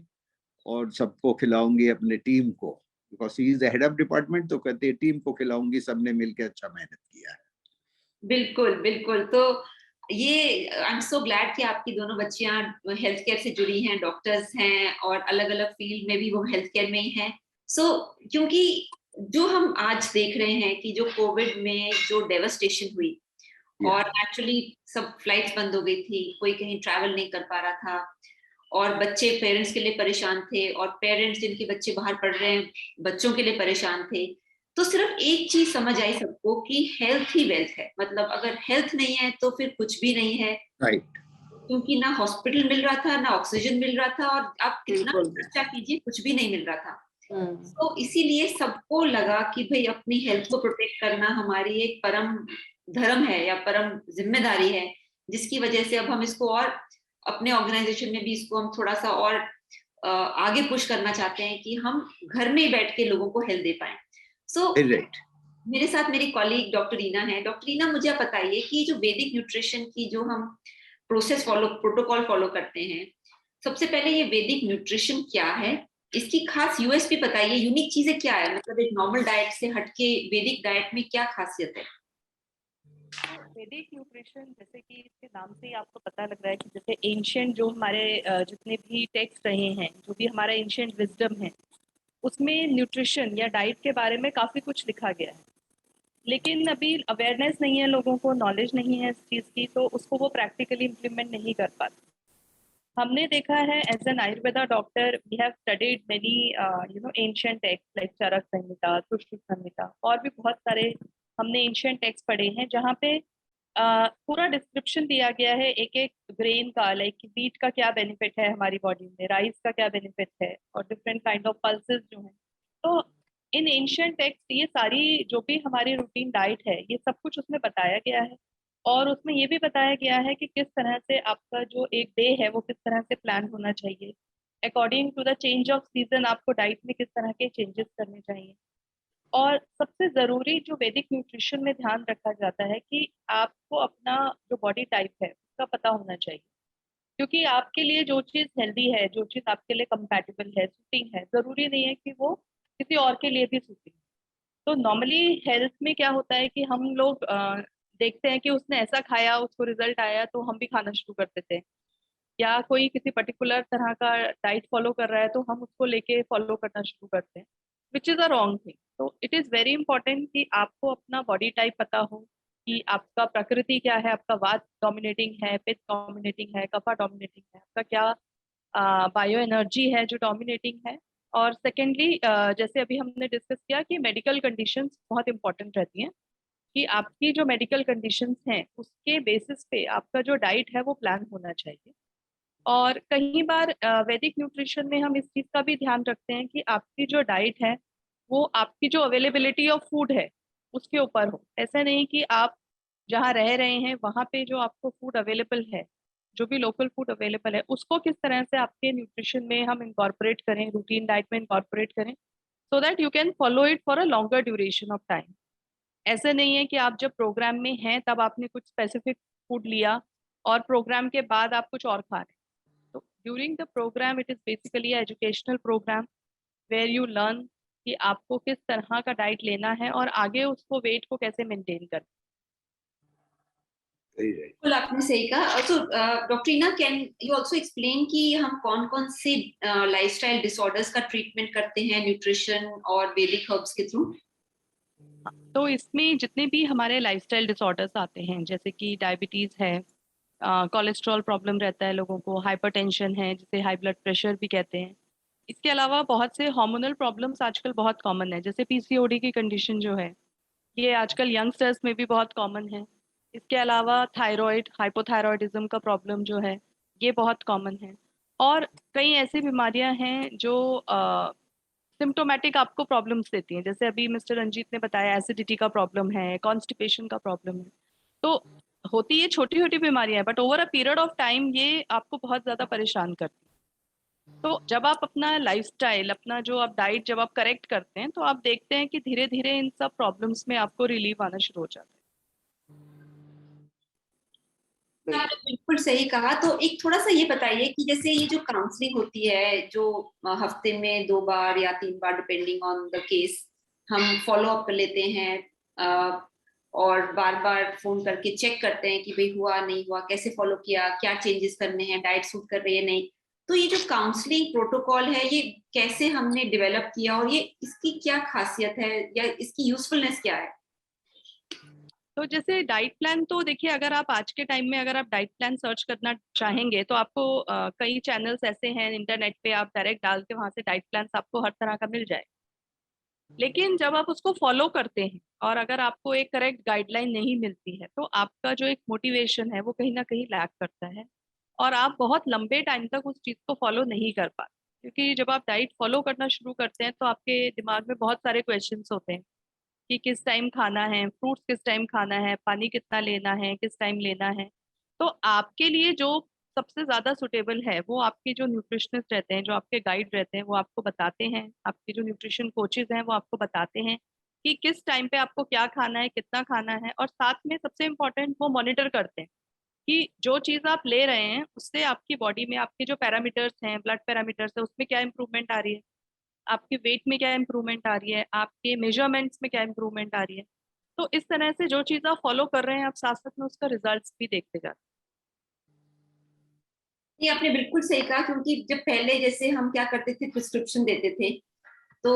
और सबको खिलाऊंगी, अपने टीम को, because he is head of department, तो कहते हैं टीम को खिलाऊंगी, सबने मिलकर अच्छा मेहनत किया है। बिल्कुल बिल्कुल। तो ये आई एम सो ग्लैड कि आपकी दोनों बच्चियां हेल्थ केयर से जुड़ी हैं, डॉक्टर्स हैं, और अलग अलग फील्ड में भी वो हेल्थ केयर में ही हैं। सो क्योंकि जो हम आज देख रहे हैं कि जो कोविड में जो डेवस्टेशन हुई, या और एक्चुअली सब फ्लाइट्स बंद हो गई थी, कोई कहीं ट्रैवल नहीं कर पा रहा था, और बच्चे पेरेंट्स के लिए परेशान थे, और पेरेंट्स जिनके बच्चे बाहर पढ़ रहे हैं बच्चों के लिए परेशान थे। तो सिर्फ एक चीज समझ आई सबको कि हेल्थ ही वेल्थ है। मतलब अगर हेल्थ नहीं है तो फिर कुछ भी नहीं है, राइट, क्योंकि ना हॉस्पिटल मिल रहा था, ना ऑक्सीजन मिल रहा था, और आप कितना बिल्कुल। खर्चा कीजिए कुछ भी नहीं मिल रहा था। हम्म, तो इसीलिए सबको लगा कि भाई अपनी हेल्थ को प्रोटेक्ट करना हमारी एक परम धर्म है या परम जिम्मेदारी है, जिसकी वजह से अब हम इसको और अपने ऑर्गेनाइजेशन में भी इसको हम थोड़ा सा और आगे पुश करना चाहते हैं कि हम घर में ही बैठ के लोगों को हेल्थ दे पाए। So very right. मेरे साथ मेरी कॉलीग डॉक्टर रीना है। डॉक्टर रीना, मुझे आप बताइए कि जो वैदिक न्यूट्रिशन की जो हम प्रोटोकॉल फॉलो करते हैं, सबसे पहले ये वैदिक न्यूट्रिशन क्या है, इसकी खास यूएसपी बताइए, यूनिक चीजें क्या है, मतलब एक नॉर्मल डाइट से हटके वैदिक डाइट में क्या खासियत है? तो वैदिक न्यूट्रिशन, जैसे कि इसके नाम से ही आपको पता लग रहा है कि जैसे एंशियंट जो हमारे जितने भी टेक्स्ट रहे हैं, जो भी हमारा एंशियंट विजडम है, उसमें न्यूट्रिशन या डाइट के बारे में काफ़ी कुछ लिखा गया है। लेकिन अभी अवेयरनेस नहीं है, लोगों को नॉलेज नहीं है इस चीज़ की, तो उसको वो प्रैक्टिकली इम्प्लीमेंट नहीं कर पाते। हमने देखा है as an Ayurveda doctor, we have studied many ancient text like Charaka Samhita, Sushruta Samhita, और भी बहुत सारे हमने एंशियंट टेक्स्ट पढ़े हैं जहाँ पे पूरा डिस्क्रिप्शन दिया गया है एक एक ग्रेन का, लाइक व्हीट का क्या बेनिफिट है हमारी बॉडी में, राइस का क्या बेनिफिट है, और डिफरेंट काइंड ऑफ पल्सेस जो हैं। तो इन एंशियंट टेक्स्ट ये सारी जो भी हमारी रूटीन डाइट है, ये सब कुछ उसमें बताया गया है। और उसमें ये भी बताया गया है कि किस तरह से आपका जो एक डे है वो किस तरह से प्लान होना चाहिए, according to the change of season आपको डाइट में किस तरह के चेंजेस करने चाहिए। और सबसे ज़रूरी जो वैदिक न्यूट्रिशन में ध्यान रखा जाता है कि आपको अपना जो बॉडी टाइप है उसका पता होना चाहिए, क्योंकि आपके लिए जो चीज़ हेल्दी है, जो चीज़ आपके लिए कंपैटिबल है, सूटिंग है, ज़रूरी नहीं है कि वो किसी और के लिए भी सूटिंग। तो नॉर्मली हेल्थ में क्या होता है कि हम लोग देखते हैं कि उसने ऐसा खाया, उसको रिजल्ट आया, तो हम भी खाना शुरू कर देते हैं। या कोई किसी पर्टिकुलर तरह का डाइट फॉलो कर रहा है तो हम उसको लेके फॉलो करना शुरू करते हैं, which is a wrong thing. तो इट इज़ वेरी इंपॉर्टेंट कि आपको अपना बॉडी टाइप पता हो, कि आपका प्रकृति क्या है, आपका वात डोमिनेटिंग है, पित्त डोमिनेटिंग है, कफा डोमिनेटिंग है, आपका क्या बायो एनर्जी है जो डोमिनेटिंग है। और सेकेंडली, जैसे अभी हमने डिस्कस किया कि मेडिकल कंडीशंस बहुत इंपॉर्टेंट रहती हैं, कि आपकी जो मेडिकल कंडीशंस हैं उसके बेसिस पे आपका जो डाइट है वो प्लान होना चाहिए। और कई बार वैदिक न्यूट्रिशन में हम इस चीज़ का भी ध्यान रखते हैं कि आपकी जो डाइट है वो आपकी जो अवेलेबिलिटी ऑफ फूड है उसके ऊपर हो। ऐसा नहीं कि आप जहाँ रह रहे हैं वहाँ पे जो आपको फूड अवेलेबल है, जो भी लोकल फूड अवेलेबल है, उसको किस तरह से आपके न्यूट्रिशन में हम इंकॉर्पोरेट करें, रूटीन डाइट में इंकॉर्पोरेट करें, so that you can follow it for a longer duration of time. ऐसे नहीं है कि आप जब प्रोग्राम में हैं तब आपने कुछ स्पेसिफिक फूड लिया और प्रोग्राम के बाद आप कुछ और खा रहे हैं। तो during the program it is basically educational program where you learn कि आपको किस तरह का डाइट लेना है और आगे उसको वेट को कैसे मेंटेन करना सही है। बिल्कुल आपने सही कहा। तो doctor Reena, can you also explain कि हम कौन कौन से लाइफस्टाइल डिसऑर्डर्स का ट्रीटमेंट करते हैं न्यूट्रिशन और वैदिक हर्ब्स के थ्रू? तो इसमें जितने भी हमारे लाइफस्टाइल डिसऑर्डर्स आते हैं, जैसे कि डायबिटीज है, कोलेस्ट्रॉल प्रॉब्लम रहता है लोगों को, हाइपरटेंशन है जिसे हाई ब्लड प्रेशर भी कहते हैं। इसके अलावा बहुत से हार्मोनल प्रॉब्लम्स आजकल बहुत कॉमन है, जैसे पीसीओडी की कंडीशन जो है ये आजकल यंगस्टर्स में भी बहुत कॉमन है। इसके अलावा थायराइड, हाइपोथायरॉयडिज्म का प्रॉब्लम जो है ये बहुत कॉमन है। और कई ऐसी बीमारियां हैं जो सिम्टोमेटिक आपको प्रॉब्लम्स देती हैं, जैसे अभी मिस्टर रंजीत ने बताया एसिडिटी का प्रॉब्लम है, कॉन्स्टिपेशन का प्रॉब्लम है। तो होती ये छोटी छोटी बीमारियां हैं, but over a period of time ये आपको बहुत ज्यादा परेशान करती है। तो जब आप अपना लाइफस्टाइल, अपना जो आप डाइट जब आप करेक्ट करते हैं, तो आप देखते हैं कि धीरे धीरे इन सब प्रॉब्लम्स में आपको रिलीफ आना शुरू हो जाता है। आपने बिल्कुल सही कहा। तो एक थोड़ा सा ये बताइए कि जैसे ये जो काउंसलिंग होती है, जो हफ्ते में 2 बार या 3 बार डिपेंडिंग ऑन द केस हम फॉलो अप कर लेते हैं, और बार बार फोन करके चेक करते हैं कि भाई हुआ नहीं हुआ, कैसे फॉलो किया, क्या चेंजेस करने हैं, डाइट सूट कर रही है नहीं। तो ये जो काउंसलिंग प्रोटोकॉल है ये कैसे हमने डेवलप किया, और ये इसकी क्या खासियत है या इसकी यूजफुलनेस क्या है? तो जैसे डाइट प्लान, तो देखिए अगर आप आज के टाइम में अगर आप डाइट प्लान सर्च करना चाहेंगे तो आपको कई चैनल्स ऐसे हैं इंटरनेट पे, आप डायरेक्ट डाल के वहां से डाइट प्लान आपको हर तरह का मिल जाए। लेकिन जब आप उसको फॉलो करते हैं और अगर आपको एक करेक्ट गाइडलाइन नहीं मिलती है, तो आपका जो एक मोटिवेशन है वो कहीं ना कहीं लैक करता है और आप बहुत लंबे टाइम तक उस चीज को फॉलो नहीं कर पाते। क्योंकि जब आप डाइट फॉलो करना शुरू करते हैं तो आपके दिमाग में बहुत सारे क्वेश्चंस होते हैं कि किस टाइम खाना है, फ्रूट्स किस टाइम खाना है, पानी कितना लेना है, किस टाइम लेना है। तो आपके लिए जो सबसे ज्यादा सुटेबल है वो आपके जो न्यूट्रिशनिस्ट रहते हैं, जो आपके गाइड रहते हैं, वो आपको बताते हैं। आपके जो न्यूट्रिशन कोचेज हैं वो आपको बताते हैं कि किस टाइम पे आपको क्या खाना है, कितना खाना है। और साथ में सबसे इम्पोर्टेंट वो मॉनिटर करते हैं कि जो चीज आप ले रहे हैं उससे आपकी बॉडी में आपके जो पैरामीटर्स हैं, ब्लड पैरामीटर्स है, उसमें क्या इंप्रूवमेंट आ रही है, आपके वेट में क्या इंप्रूवमेंट आ रही है, आपके मेजरमेंट्स में क्या इंप्रूवमेंट आ रही है। तो इस तरह से जो चीज आप फॉलो कर रहे हैं आप साथ साथ में उसका रिजल्ट्स भी देखते जाते हैं। ये आपने बिल्कुल सही कहा, क्योंकि जब पहले जैसे हम क्या करते थे, प्रिस्क्रिप्शन देते थे तो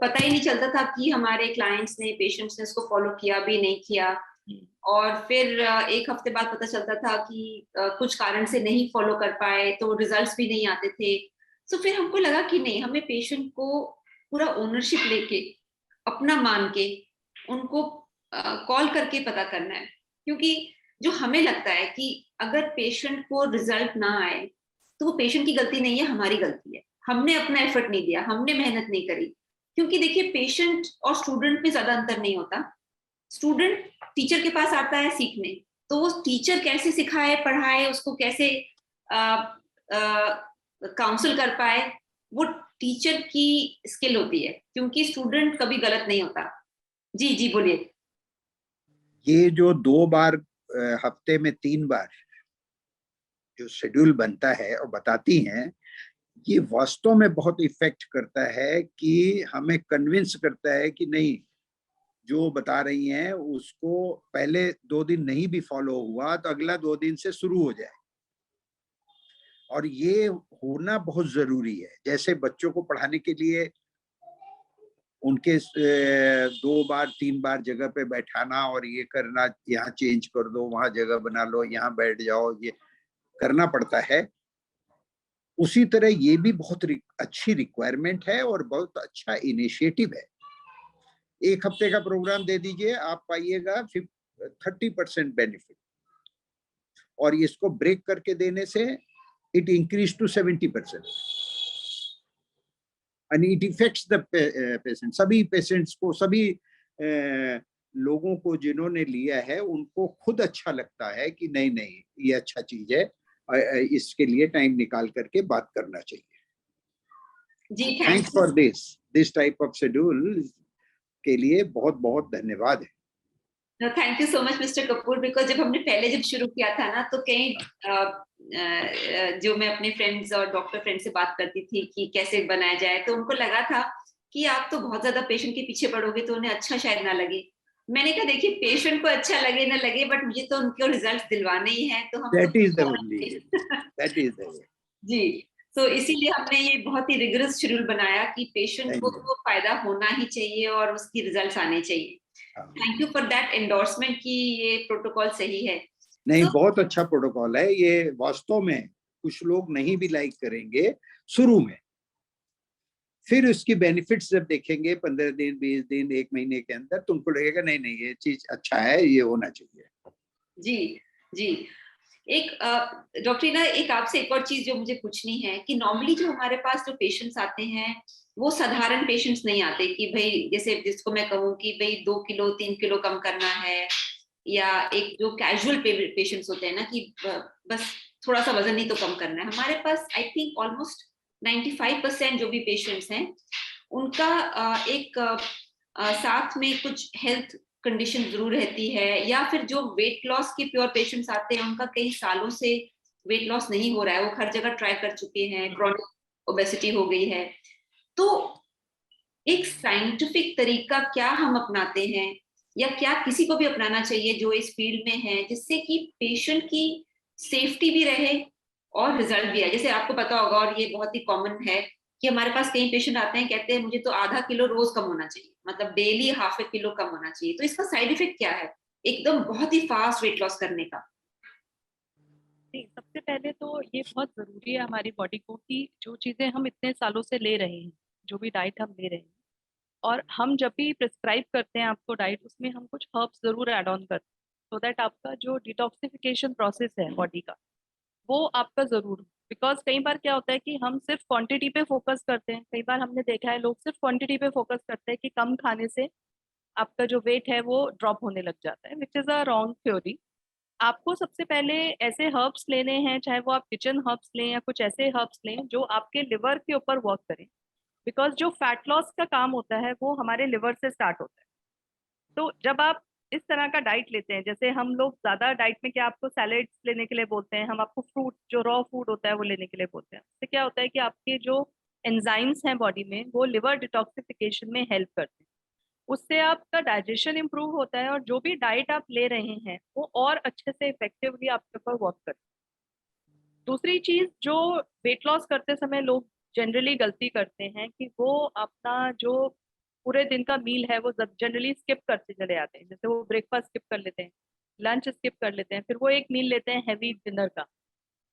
पता ही नहीं चलता था कि हमारे क्लाइंट्स ने, पेशेंट्स ने उसको फॉलो किया भी नहीं किया। और फिर एक हफ्ते बाद पता चलता था कि कुछ कारण से नहीं फॉलो कर पाए, तो रिजल्ट्स भी नहीं आते थे। तो फिर हमको लगा कि नहीं, हमें पेशेंट को पूरा ओनरशिप लेके, अपना मान के उनको कॉल करके पता करना है। क्योंकि जो हमें लगता है कि अगर पेशेंट को रिजल्ट ना आए तो वो पेशेंट की गलती नहीं है, हमारी गलती है। हमने अपना एफर्ट नहीं दिया, हमने मेहनत नहीं करी। क्योंकि देखिए, पेशेंट और स्टूडेंट में ज्यादा अंतर नहीं होता। स्टूडेंट टीचर के पास आता है सीखने, तो वो टीचर कैसे सिखाए, पढ़ाए, उसको कैसे काउंसिल कर पाए, वो टीचर की स्किल होती है। क्योंकि स्टूडेंट कभी गलत नहीं होता। जी जी बोलिए। ये जो 2 बार हफ्ते में 3 बार जो शेड्यूल बनता है और बताती हैं, ये वास्तव में बहुत इफेक्ट करता है कि हमें कन्विंस करता है कि नहीं, जो बता रही हैं उसको पहले 2 दिन नहीं भी फॉलो हुआ तो अगला 2 दिन से शुरू हो जाए। और ये होना बहुत जरूरी है। जैसे बच्चों को पढ़ाने के लिए उनके 2 बार 3 बार जगह पे बैठाना और ये करना, यहाँ चेंज कर दो, वहां जगह बना लो, यहाँ बैठ जाओ, ये करना पड़ता है। उसी तरह ये भी बहुत अच्छी रिक्वायरमेंट है और बहुत अच्छा इनिशिएटिव है। 1 हफ्ते का प्रोग्राम दे दीजिए, आप पाइएगा 30% बेनिफिट, और इसको ब्रेक करके देने से it increase to 70%। And it effects the patient. सभी पेशेंट्स को, सभी लोगों को जिन्होंने लिया है उनको खुद अच्छा लगता है कि नहीं नहीं, ये अच्छा चीज है, इसके लिए टाइम निकाल करके बात करना चाहिए। जी, thanks for this type of schedule के लिए बहुत बहुत धन्यवाद है। Thank you so much Mr Kapoor. Because जब हमने पहले जब शुरू किया था ना, तो कई जो मैं अपने फ्रेंड्स और डॉक्टर फ्रेंड से बात करती थी कि कैसे बनाया जाए, तो उनको लगा था कि आप तो बहुत ज्यादा पेशेंट के पीछे पड़ोगे तो उन्हें अच्छा शायद ना लगे। मैंने कहा देखिए पेशेंट को अच्छा लगे ना लगे, बट मुझे तो उनको रिजल्ट दिलवाने ही है, तो हम दैट इज द तो only, that is the way. जी। तो इसीलिए हमने ये बहुत ही रिगरस शेड्यूल बनाया कि पेशेंट को तो फायदा होना ही चाहिए और उसकी रिजल्ट्स आने चाहिए। Thank you for that endorsement कि ये प्रोटोकॉल सही है। नहीं, बहुत अच्छा प्रोटोकॉल है ये। वास्तव में कुछ लोग नहीं भी लाइक करेंगे शुरू में, फिर उसकी बेनिफिट्स जब देखेंगे 15 दिन 20 दिन 1 महीने के अंदर, तो उनको लगेगा नहीं नहीं ये चीज अच्छा है, ये होना चाहिए। जी जी। एक डॉक्टर रीना, एक आपसे एक और चीज जो मुझे पूछनी है कि नॉर्मली जो हमारे पास जो पेशेंट्स आते हैं वो साधारण पेशेंट्स नहीं आते कि भाई जैसे जिसको मैं कहूँ कि भाई 2 किलो 3 किलो कम करना है, या एक जो कैजुअल पेशेंट्स होते हैं ना कि बस थोड़ा सा वजन ही तो कम करना है। हमारे पास आई थिंक ऑलमोस्ट 95% जो भी पेशेंट्स हैं उनका एक साथ में कुछ हेल्थ कंडीशन जरूर रहती है, या फिर जो वेट लॉस के प्योर पेशेंट्स आते हैं उनका कई सालों से वेट लॉस नहीं हो रहा है, वो हर जगह ट्राई कर चुके हैं, क्रॉनिक ओबेसिटी हो गई है। तो एक साइंटिफिक तरीका क्या हम अपनाते हैं या क्या किसी को भी अपनाना चाहिए जो इस फील्ड में है, जिससे कि पेशेंट की सेफ्टी भी रहे और रिजल्ट भी आए? जैसे आपको पता होगा और ये बहुत ही कॉमन है कि हमारे पास कई पेशेंट आते हैं कहते हैं मुझे तो आधा किलो रोज कम होना चाहिए, मतलब डेली हाफ ए किलो कम होना चाहिए, तो इसका साइड इफेक्ट क्या है एकदम बहुत ही फास्ट वेट लॉस करने का? नहीं, सबसे पहले तो ये बहुत ज़रूरी है हमारी बॉडी को कि जो चीज़ें हम इतने सालों से ले रहे हैं, जो भी डाइट हम ले रहे हैं, और हम जब भी प्रिस्क्राइब करते हैं आपको डाइट, उसमें हम कुछ हर्ब्स ज़रूर ऐड ऑन करते हैं, सो दैट आपका जो डिटॉक्सिफिकेशन प्रोसेस है बॉडी का, वो आपका ज़रूर हो। बिकॉज कई बार क्या होता है कि हम सिर्फ क्वांटिटी पे फोकस करते हैं, कई बार हमने देखा है लोग सिर्फ क्वांटिटी पे फोकस करते हैं कि कम खाने से आपका जो वेट है वो ड्रॉप होने लग जाता है, which is a wrong theory. आपको सबसे पहले ऐसे हर्ब्स लेने हैं, चाहे वो आप किचन हर्ब्स लें या कुछ ऐसे हर्ब्स लें जो आपके लिवर के ऊपर वर्क करें। बिकॉज जो फैट लॉस का काम होता है वो हमारे लिवर से स्टार्ट होता है। तो जब आप इस तरह का डाइट लेते हैं, जैसे हम लोग ज़्यादा डाइट में क्या आपको सैलेड्स लेने के लिए बोलते हैं, हम आपको फ्रूट जो रॉ फूड होता है वो लेने के लिए बोलते हैं। उससे क्या होता है कि आपके जो एंजाइम्स हैं बॉडी में वो लिवर डिटॉक्सिफिकेशन में हेल्प करते हैं, उससे आपका डाइजेशन इंप्रूव होता है और जो भी डाइट आप ले रहे हैं वो और अच्छे से इफेक्टिवली आपके ऊपर वर्क करते हैं। दूसरी चीज जो वेट लॉस करते समय लोग जनरली गलती करते हैं कि वो अपना जो पूरे दिन का मील है वो जनरली स्किप करते चले आते हैं। जैसे वो ब्रेकफास्ट स्किप कर लेते हैं, लंच स्किप कर लेते हैं, फिर वो एक मील लेते हैं हैवी डिनर का,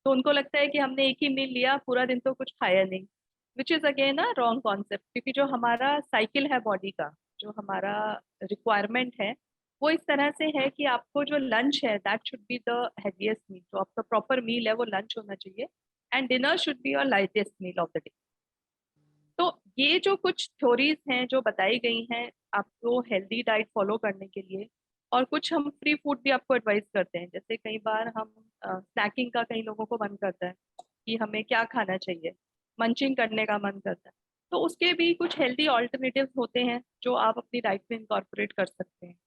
तो उनको लगता है कि हमने एक ही मील लिया, पूरा दिन तो कुछ खाया नहीं, which is again a wrong concept. क्योंकि जो हमारा साइकिल है बॉडी का, जो हमारा रिक्वायरमेंट है, वो इस तरह से है कि आपको जो लंच है that should be the heaviest meal, जो आपका प्रॉपर मील है वो लंच होना चाहिए, and dinner should be your lightest meal of the day. तो ये जो कुछ थ्योरीज हैं जो बताई गई हैं आपको हेल्दी डाइट फॉलो करने के लिए, और कुछ हम फ्री फूड भी आपको एडवाइस करते हैं। जैसे कई बार हम स्नैकिंग का कई लोगों को मन करता है कि हमें क्या खाना चाहिए, मंचिंग करने का मन करता है, तो उसके भी कुछ हेल्दी ऑल्टरनेटिव्स होते हैं जो आप अपनी डाइट में इंकॉर्पोरेट कर सकते हैं।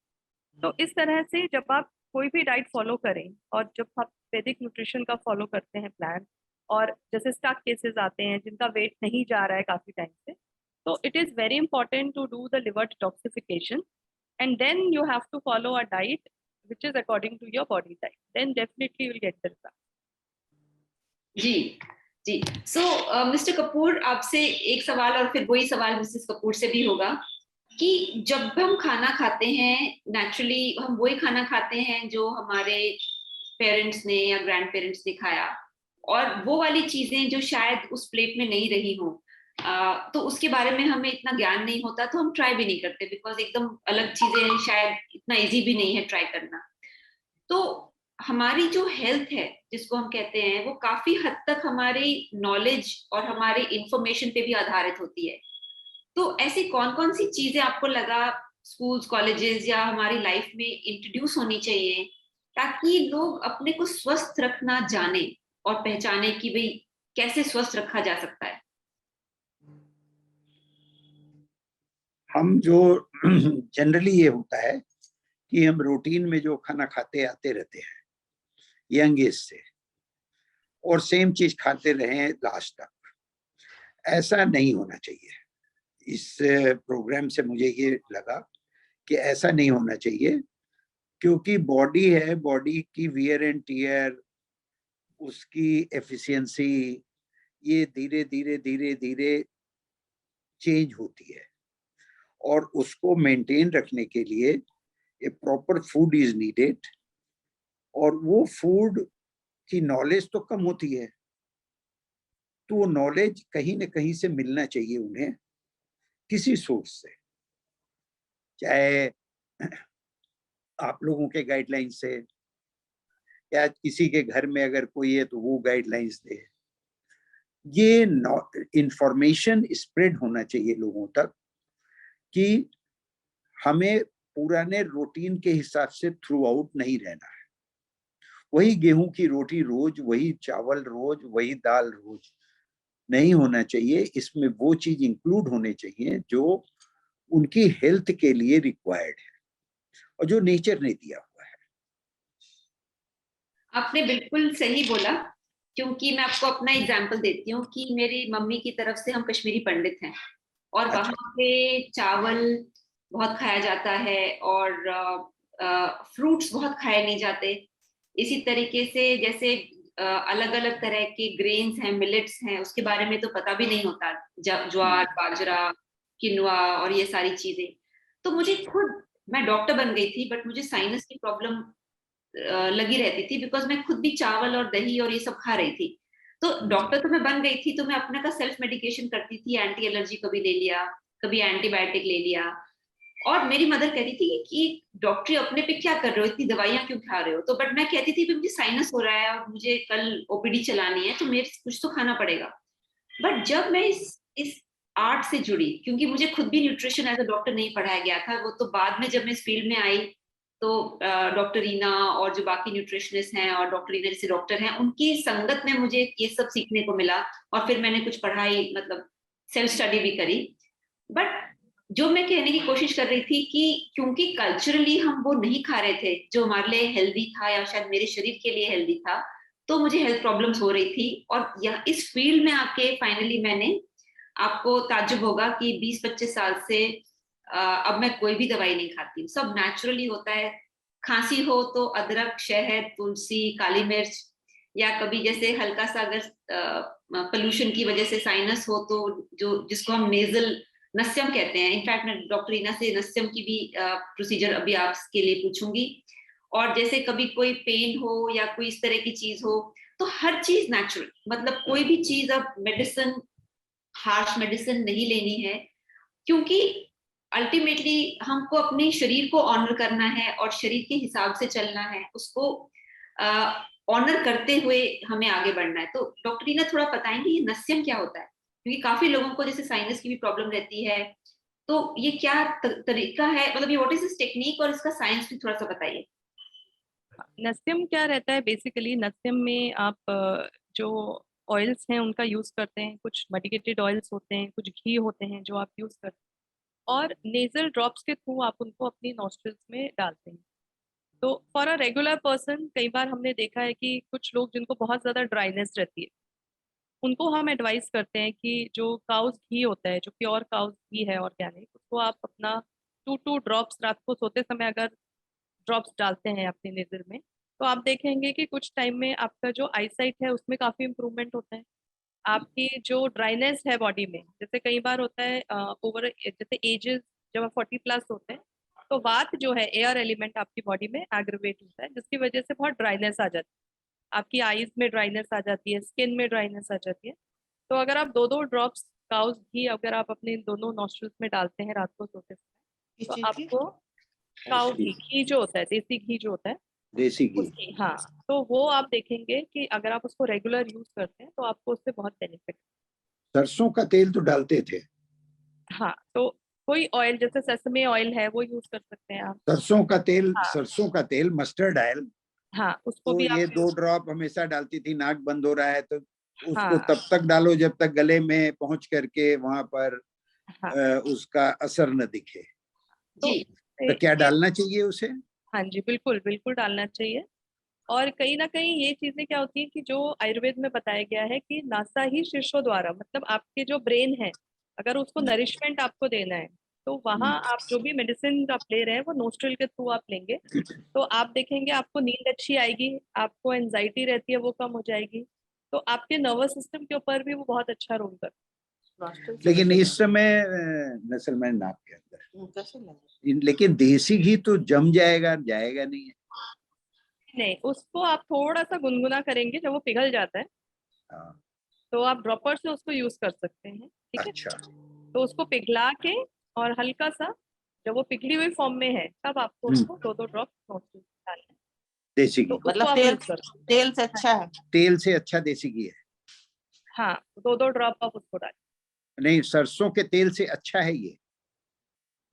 तो इस तरह से जब आप कोई भी डाइट फॉलो करें, और जब आप वैदिक न्यूट्रिशन का फॉलो करते हैं प्लान, और जैसे स्टक केसेस आते हैं जिनका वेट नहीं जा रहा है काफी टाइम से, तो it is very important to do the liver detoxification, and then you have to follow a diet which is according to your body type, then definitely you will get the result. जी जी। So mister Kapoor, आपसे एक सवाल और फिर वही सवाल Mrs Kapoor से भी होगा कि जब हम खाना खाते हैं नेचुरली हम वही खाना खाते हैं जो हमारे पेरेंट्स ने या ग्रैंड पेरेंट्स ने खाया, और वो वाली चीजें जो शायद उस प्लेट में नहीं रही हो, तो उसके बारे में हमें इतना ज्ञान नहीं होता, तो हम ट्राई भी नहीं करते बिकॉज एकदम अलग चीजें शायद इतना इजी भी नहीं है ट्राई करना। तो हमारी जो हेल्थ है जिसको हम कहते हैं वो काफी हद तक हमारी नॉलेज और हमारी इंफॉर्मेशन पे भी आधारित होती है। तो ऐसी कौन कौन सी चीजें आपको लगा स्कूल्स कॉलेजेस या हमारी लाइफ में इंट्रोड्यूस होनी चाहिए ताकि लोग अपने को स्वस्थ रखना जाने और पहचाने कि भाई कैसे स्वस्थ रखा जा सकता है? हम जो जनरली ये होता है कि हम रूटीन में जो खाना खाते आते रहते हैं यंग एज से, और सेम चीज खाते रहे लास्ट तक, ऐसा नहीं होना चाहिए। इस प्रोग्राम से मुझे ये लगा कि ऐसा नहीं होना चाहिए, क्योंकि बॉडी है, बॉडी की वियर एंड टीयर, उसकी एफिशिएंसी ये धीरे धीरे धीरे धीरे चेंज होती है, और उसको मेंटेन रखने के लिए ए प्रॉपर फूड इज नीडेड, और वो फूड की नॉलेज तो कम होती है, तो वो नॉलेज कहीं न कहीं से मिलना चाहिए उन्हें, किसी सोर्स से, चाहे आप लोगों के गाइडलाइन से, या किसी के घर में अगर कोई है तो वो गाइडलाइंस दे। ये इंफॉर्मेशन स्प्रेड होना चाहिए लोगों तक कि हमें पुराने रूटीन के हिसाब से थ्रू आउट नहीं रहना है। वही गेहूं की रोटी रोज, वही चावल रोज, वही दाल रोज नहीं होना चाहिए। इसमें वो चीज इंक्लूड होने चाहिए जो उनकी हेल्थ के लिए रिक्वायर्ड है और जो नेचर ने दिया हुआ है। आपने बिल्कुल सही बोला, क्योंकि मैं आपको अपना एग्जांपल देती हूँ कि मेरी मम्मी की तरफ से हम कश्मीरी पंडित हैं, और अच्छा। वहाँ पे चावल बहुत खाया जाता है और फ्रूट्स बहुत खाए नहीं जाते। इसी तरीके से जैसे अलग अलग तरह के ग्रेन्स हैं, मिलेट्स हैं, उसके बारे में तो पता भी नहीं होता, ज्वार, बाजरा, किनुआ और ये सारी चीजें। तो मुझे खुद, मैं डॉक्टर बन गई थी बट मुझे साइनस की प्रॉब्लम लगी रहती थी, बिकॉज मैं खुद भी चावल और दही और ये सब खा रही थी। तो डॉक्टर तो मैं बन गई थी, तो मैं अपने का सेल्फ मेडिकेशन करती थी, एंटी एलर्जी कभी ले लिया, कभी एंटीबायोटिक ले लिया। और मेरी मदर कहती थी कि डॉक्टरी अपने पे क्या कर रहे हो, इतनी दवाइयां क्यों खा रहे हो। तो बट मैं कहती थी कि मुझे साइनस हो रहा है और मुझे कल ओपीडी चलानी है, तो मेरे कुछ तो खाना पड़ेगा। बट जब मैं इस आर्ट से जुड़ी, क्योंकि मुझे खुद भी न्यूट्रिशन एज अ डॉक्टर नहीं पढ़ाया गया था, वो तो बाद में जब मैं इस फील्ड में आई, तो डॉक्टर रीना और जो बाकी न्यूट्रिशनिस्ट हैं और डॉक्टर रीना जैसे डॉक्टर हैं, उनकी संगत में मुझे ये सब सीखने को मिला। और फिर मैंने कुछ पढ़ाई, मतलब सेल्फ स्टडी भी करी। बट जो मैं कहने की कोशिश कर रही थी कि क्योंकि कल्चरली हम वो नहीं खा रहे थे जो हमारे लिए हेल्दी था या शायद मेरे शरीर के लिए हेल्दी था, तो मुझे हेल्थ प्रॉब्लम्स हो रही थी। और यह इस फील्ड में आके फाइनली मैंने, आपको ताज्जुब होगा कि 20-25 साल से अब मैं कोई भी दवाई नहीं खाती, सब नेचुरली होता है। खांसी हो तो अदरक, शहद, तुलसी, काली मिर्च, या कभी जैसे हल्का सा अगर पोल्यूशन की वजह से साइनस हो तो जो जिसको हम नेजल नस्यम कहते हैं, इनफैक्ट मैं डॉक्टर रीना से नस्यम की भी प्रोसीजर अभी आपके लिए पूछूंगी। और जैसे कभी कोई पेन हो या कोई इस तरह की चीज हो, तो हर चीज नेचुरल, मतलब कोई भी चीज अब मेडिसिन, हार्श मेडिसिन नहीं लेनी है, क्योंकि अल्टीमेटली हमको अपने शरीर को ऑनर करना है और शरीर के हिसाब से चलना है, उसको ऑनर करते हुए हमें आगे बढ़ना है। तो डॉक्टर रीना थोड़ा बताएंगे ये नस्यम क्या होता है, क्योंकि काफी लोगों को जैसे साइनस की भी प्रॉब्लम रहती है, तो ये क्या तरीका है, मतलब ये व्हाट इज दिस टेक्निक, और इसका साइंस भी थोड़ा सा बताइए। नस्यम क्या रहता है बेसिकली? नस्यम में आप जो ऑयल्स हैं उनका यूज करते हैं, कुछ मेडिकेटेड ऑयल्स होते हैं, कुछ घी होते हैं जो आप यूज करते हैं, और नेजल ड्रॉप्स के थ्रू आप उनको अपनी नॉस्ट्रिल्स में डालते हैं। तो फॉर अ रेगुलर पर्सन, कई बार हमने देखा है कि कुछ लोग जिनको बहुत ज्यादा ड्राइनेस रहती है, उनको हम एडवाइस करते हैं कि जो काउस घी होता है, जो प्योर काउस घी है ऑर्गेनिक, उसको आप अपना 2 ड्रॉप्स रात को सोते समय अगर ड्रॉप्स डालते हैं अपने नेजर में, तो आप देखेंगे कि कुछ टाइम में आपका जो आईसाइट है उसमें काफी इंप्रूवमेंट होता है। आपकी जो ड्राइनेस है बॉडी में, जैसे कई बार होता है ओवर, जैसे एजेस जब आप 40+ होते हैं, तो वात जो है, एयर एलिमेंट आपकी बॉडी में एग्रीवेट होता है, जिसकी वजह से बहुत ड्राइनेस आ जाती है, आपकी आईज में ड्राइनेस आ जाती है, स्किन में ड्राइनेस आ जाती है। तो अगर आप 2 ड्रॉप्स काउस घी अगर आप अपने दोनों नॉस्ट्रल्स में डालते हैं रात को सोते समय, तो आपको काउ घी, घी जो होता है, देसी घी जो होता है, देसी घी। उसकी, हाँ, तो वो आप देखेंगे कि अगर आप उसको रेगुलर यूज करते हैं तो आपको उससे बहुत बेनिफिट। सरसों का तेल तो डालते थे। हाँ, तो कोई ऑयल जैसे सेसमे ऑयल है वो यूज कर सकते हैं आप। सरसों का तेल, हाँ, सरसों का तेल, मस्टर्ड ऑयल, हाँ, उसको तो भी ये आप 2 ड्रॉप हमेशा डालती थी। नाक बंद हो रहा है तो उसको हाँ, तब तक डालो जब तक गले में पहुंच करके वहां पर हाँ, उसका असर न दिखे। तो जी, तो क्या ये, डालना चाहिए उसे? हाँ जी, बिल्कुल बिल्कुल डालना चाहिए। और कहीं ना कहीं ये चीजें क्या होती है कि जो आयुर्वेद में बताया गया है कि नासा ही शीर्षों द्वारा, मतलब आपके जो ब्रेन है, अगर उसको नरिशमेंट आपको देना है, तो वहाँ आप जो भी मेडिसिन आप ले रहे हैं वो नोस्ट्रल के थ्रू आप लेंगे, तो आप देखेंगे आपको नींद अच्छी आएगी, आपको एंजाइटी रहती है वो कम हो जाएगी, तो आपके नर्वस सिस्टम के ऊपर भी वो बहुत अच्छा रोल करता है। लेकिन इस समय नसलमैन नाक के अंदर कैसे लगे? लेकिन देसी घी तो जम जाएगा, जाएगा नहीं है। नहीं, उसको आप थोड़ा सा गुनगुना करेंगे, जब वो पिघल जाता है हाँ, तो आप ड्रॉपर से उसको यूज कर सकते हैं, ठीक है। अच्छा। तो उसको पिघला के और हल्का सा, जब वो पिघली हुई फॉर्म में है तब आपको उसको 2-2 ड्रॉप नोस्ट्रल में डालना है, देसी तो घी उसको मतलब आप तेल यूज कर सकते तेल से अच्छा है? तेल से अच्छा देसी घी है? हैं। हाँ, 2-2 ड्रॉप आप उसको डालें। नहीं, सरसों के तेल से अच्छा है ये?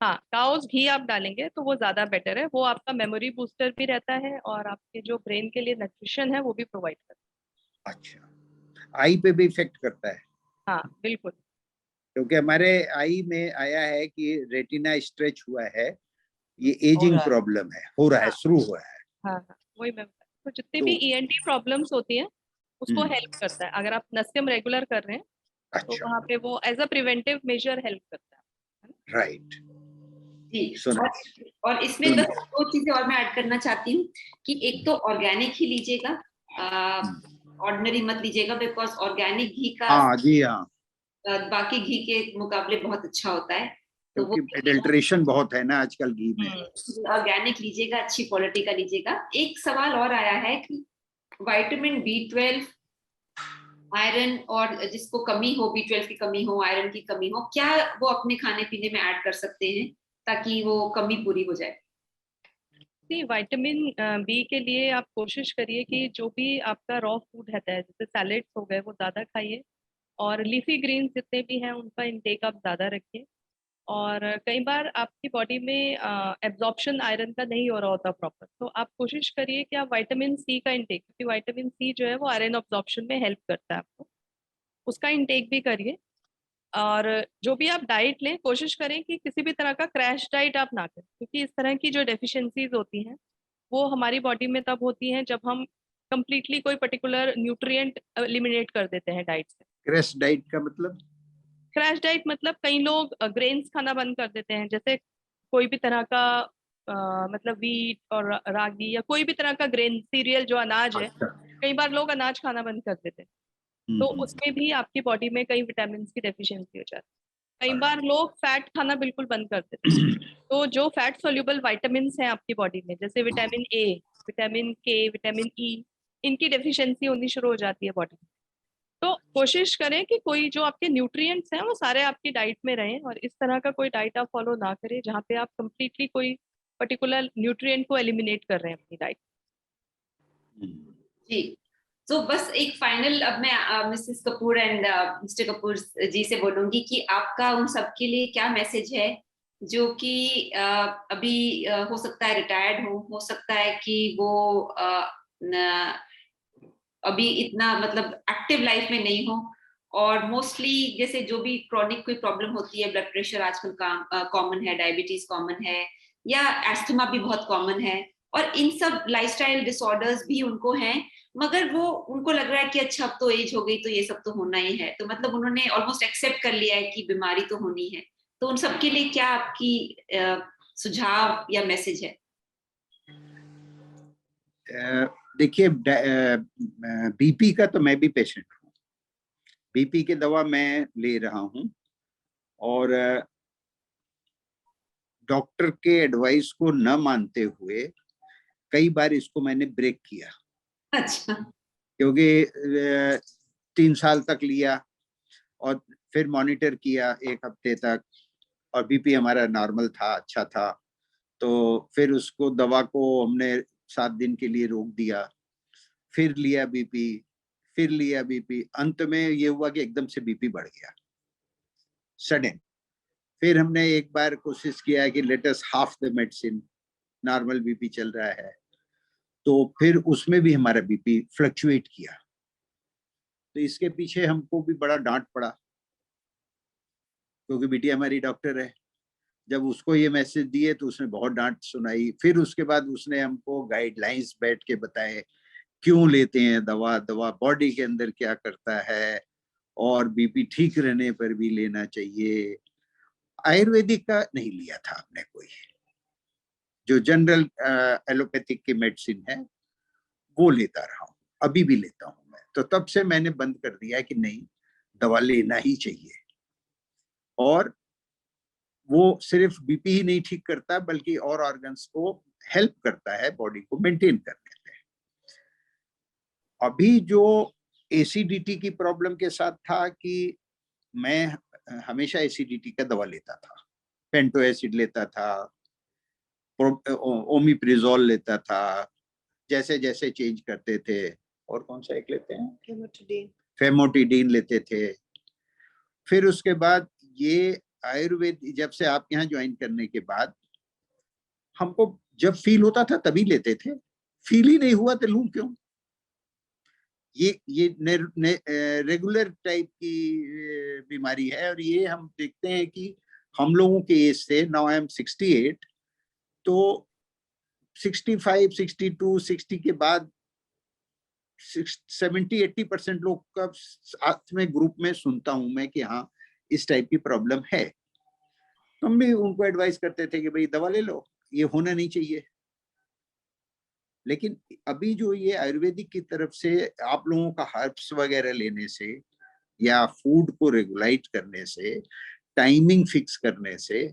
हाँ, काउस घी आप डालेंगे तो वो ज्यादा बेटर है, वो आपका मेमोरी बूस्टर भी रहता है और आपके जो ब्रेन के लिए न्यूट्रिशन है वो भी प्रोवाइड करता अच्छा, आई पे भी इफेक्ट करता है? है। हाँ बिल्कुल। क्योंकि हमारे आई में आया है कि रेटिना स्ट्रेच हुआ है, ये हो एजिंग रहा है। प्रॉब्लम है, हो रहा है, हाँ शुरू हुआ है। हाँ हाँ, वही मैं बता, तो जितनी तो भी ईएनटी प्रॉब्लम्स होती हैं उसको हेल्प करता है, अगर आप नस्यम रेगुलर कर रहे हैं तो अच्छा, वहाँ पे वो as a preventive measure help करता है ना? राइट। जी। सुना और इसमें बस 2 चीजें और मैं ऐड करना चाहती हूँ कि एक तो ऑर्गेनिक ही लीजिएगा, ऑर्डिनरी मत लीजिएगा, बिकॉज ऑर्गेनिक घी का हाँ जी, हाँ, बाकी घी के मुकाबले बहुत अच्छा होता है, तो वो क्योंकि एडल्ट्रेशन बहुत है ना आजकल घी में। ऑर्गेनिक लीजिएगा, अच्छी क्वालिटी का लीजिएगा। एक सवाल और आया है कि विटामिन B12, आयरन, और जिसको कमी हो, B12 की कमी हो, आयरन की कमी हो, क्या वो अपने खाने पीने में ऐड कर सकते हैं ताकि वो कमी पूरी हो जाए? जी, विटामिन बी के लिए आप कोशिश करिए कि जो भी आपका रॉ फूड रहता है, जैसे सैलेड्स हो गए, वो ज़्यादा खाइए, और लीफी ग्रीन्स जितने भी हैं उनका इंटेक आप ज़्यादा रखिए। और कई बार आपकी बॉडी में एब्जॉर्प्शन आयरन का नहीं हो रहा होता प्रॉपर, तो आप कोशिश करिए कि आप विटामिन सी का इंटेक, क्योंकि विटामिन सी जो है वो आयरन अब्जॉर्प्शन में हेल्प करता है आपको, उसका इंटेक भी करिए। और जो भी आप डाइट लें, कोशिश करें कि किसी भी तरह का क्रैश डाइट आप ना करें, क्योंकि इस तरह की जो डेफिशिएंसीज होती हैं वो हमारी बॉडी में तब होती हैं जब हम कंप्लीटली कोई पर्टिकुलर न्यूट्रिएंट एलिमिनेट कर देते हैं डाइट से। क्रैश डाइट का मतलब? क्रैश डाइट मतलब कई लोग ग्रेन्स खाना बंद कर देते हैं, जैसे कोई भी तरह का मतलब वीट और रागी या कोई भी तरह का ग्रेन सीरियल जो अनाज है, अच्छा। कई बार लोग अनाज खाना बंद कर देते हैं, तो उसमें भी आपकी बॉडी में कई विटामिन की डेफिशिएंसी हो जाती है। कई बार लोग फैट खाना बिल्कुल बंद कर देते हैं, तो जो फैट सोल्यूबल विटामिन हैं आपकी बॉडी में, जैसे विटामिन ए, विटामिन के, विटामिन ई, इनकी डेफिशिएंसी होनी शुरू हो जाती है बॉडी में। तो कोशिश करें कि कोई जो आपके न्यूट्रिएंट्स हैं वो सारे आपकी डाइट में रहें, और इस तरह का कोई डाइट आप फॉलो ना करें जहाँ पे आप कंप्लीटली कोई पर्टिकुलर न्यूट्रिएंट को एलिमिनेट कर रहे हैं अपनी डाइट। जी। तो बस एक फाइनल, अब मैं Mrs Kapoor and mister Kapoor ji से बोलूंगी कि आपका उन सबके लिए क्या मैसेज है जो कि अभी हो सकता है रिटायर्ड हो सकता है कि वो अभी इतना मतलब एक्टिव लाइफ में नहीं हो, और मोस्टली जैसे जो भी क्रॉनिक कोई प्रॉब्लम होती है, ब्लड प्रेशर आजकल कॉमन है, डायबिटीज कॉमन है, या एस्थमा भी बहुत कॉमन है, और इन सब लाइफस्टाइल डिसऑर्डर्स भी उनको हैं, मगर वो उनको लग रहा है कि अच्छा अब तो एज हो गई तो ये सब तो होना ही है, तो मतलब उन्होंने ऑलमोस्ट एक्सेप्ट कर लिया है कि बीमारी तो होनी है, तो उन सबके लिए क्या आपकी सुझाव या मैसेज है? देखिए, बीपी का तो मैं भी पेशेंट हूँ, बीपी की दवा मैं ले रहा हूँ, और डॉक्टर के एडवाइस को न मानते हुए कई बार इसको मैंने ब्रेक किया, अच्छा। क्योंकि 3 साल तक लिया और फिर मॉनिटर किया 1 हफ्ते तक, और बीपी हमारा नॉर्मल था, अच्छा था, तो फिर उसको दवा को हमने 7 दिन के लिए रोक दिया, फिर लिया बीपी, फिर लिया बीपी, अंत में ये हुआ कि एकदम से बीपी बढ़ गया सडन। फिर हमने एक बार कोशिश किया कि let us half the medicine, normal BP चल रहा है, तो फिर उसमें भी हमारा बीपी फ्लक्चुएट किया, तो इसके पीछे हमको भी बड़ा डांट पड़ा, क्योंकि बेटी हमारी डॉक्टर है। जब उसको ये मैसेज दिए तो उसने बहुत डांट सुनाई, फिर उसके बाद उसने हमको गाइडलाइंस बैठ के बताए क्यों लेते हैं दवा, दवा बॉडी के अंदर क्या करता है, और बीपी ठीक रहने पर भी लेना चाहिए, आयुर्वेदिक का नहीं लिया था आपने कोई, जो जनरल एलोपैथिक की मेडिसिन है वो लेता रहा हूँ, अभी भी लेता हूँ मैं। तो तब से मैंने बंद कर दिया कि नहीं, दवा लेना ही चाहिए। और वो सिर्फ बीपी ही नहीं ठीक करता बल्कि और ऑर्गन्स को हेल्प करता है बॉडी को मेंटेन करने में। अभी जो एसिडिटी की प्रॉब्लम के साथ था कि मैं हमेशा एसिडिटी का दवा लेता था, पेंटो एसिड लेता था, ओमिप्रिजोल लेता था, जैसे जैसे चेंज करते थे। और कौन सा एक लेते हैं, फेमोटिडीन लेते थे। फिर उसके बाद ये आयुर्वेद जब से आपके यहाँ ज्वाइन करने के बाद हमको जब फील होता था तभी लेते थे, फील ही नहीं हुआ तो लूं क्यों। ये रेगुलर टाइप की बीमारी है। और ये हम देखते हैं कि हम लोगों के एज से, नाउ आई एम 68, तो 65, 62, 60 के बाद 70-80% लोग का साथ में ग्रुप में सुनता हूं मैं कि हाँ इस टाइप की प्रॉब्लम है। तो हम भी उनको एडवाइस करते थे कि भाई दवा ले लो, ये होना नहीं चाहिए। लेकिन अभी जो ये आयुर्वेदिक की तरफ से आप लोगों का हर्ब्स वगैरह लेने से या फूड को रेगुलाइज करने से, टाइमिंग फिक्स करने से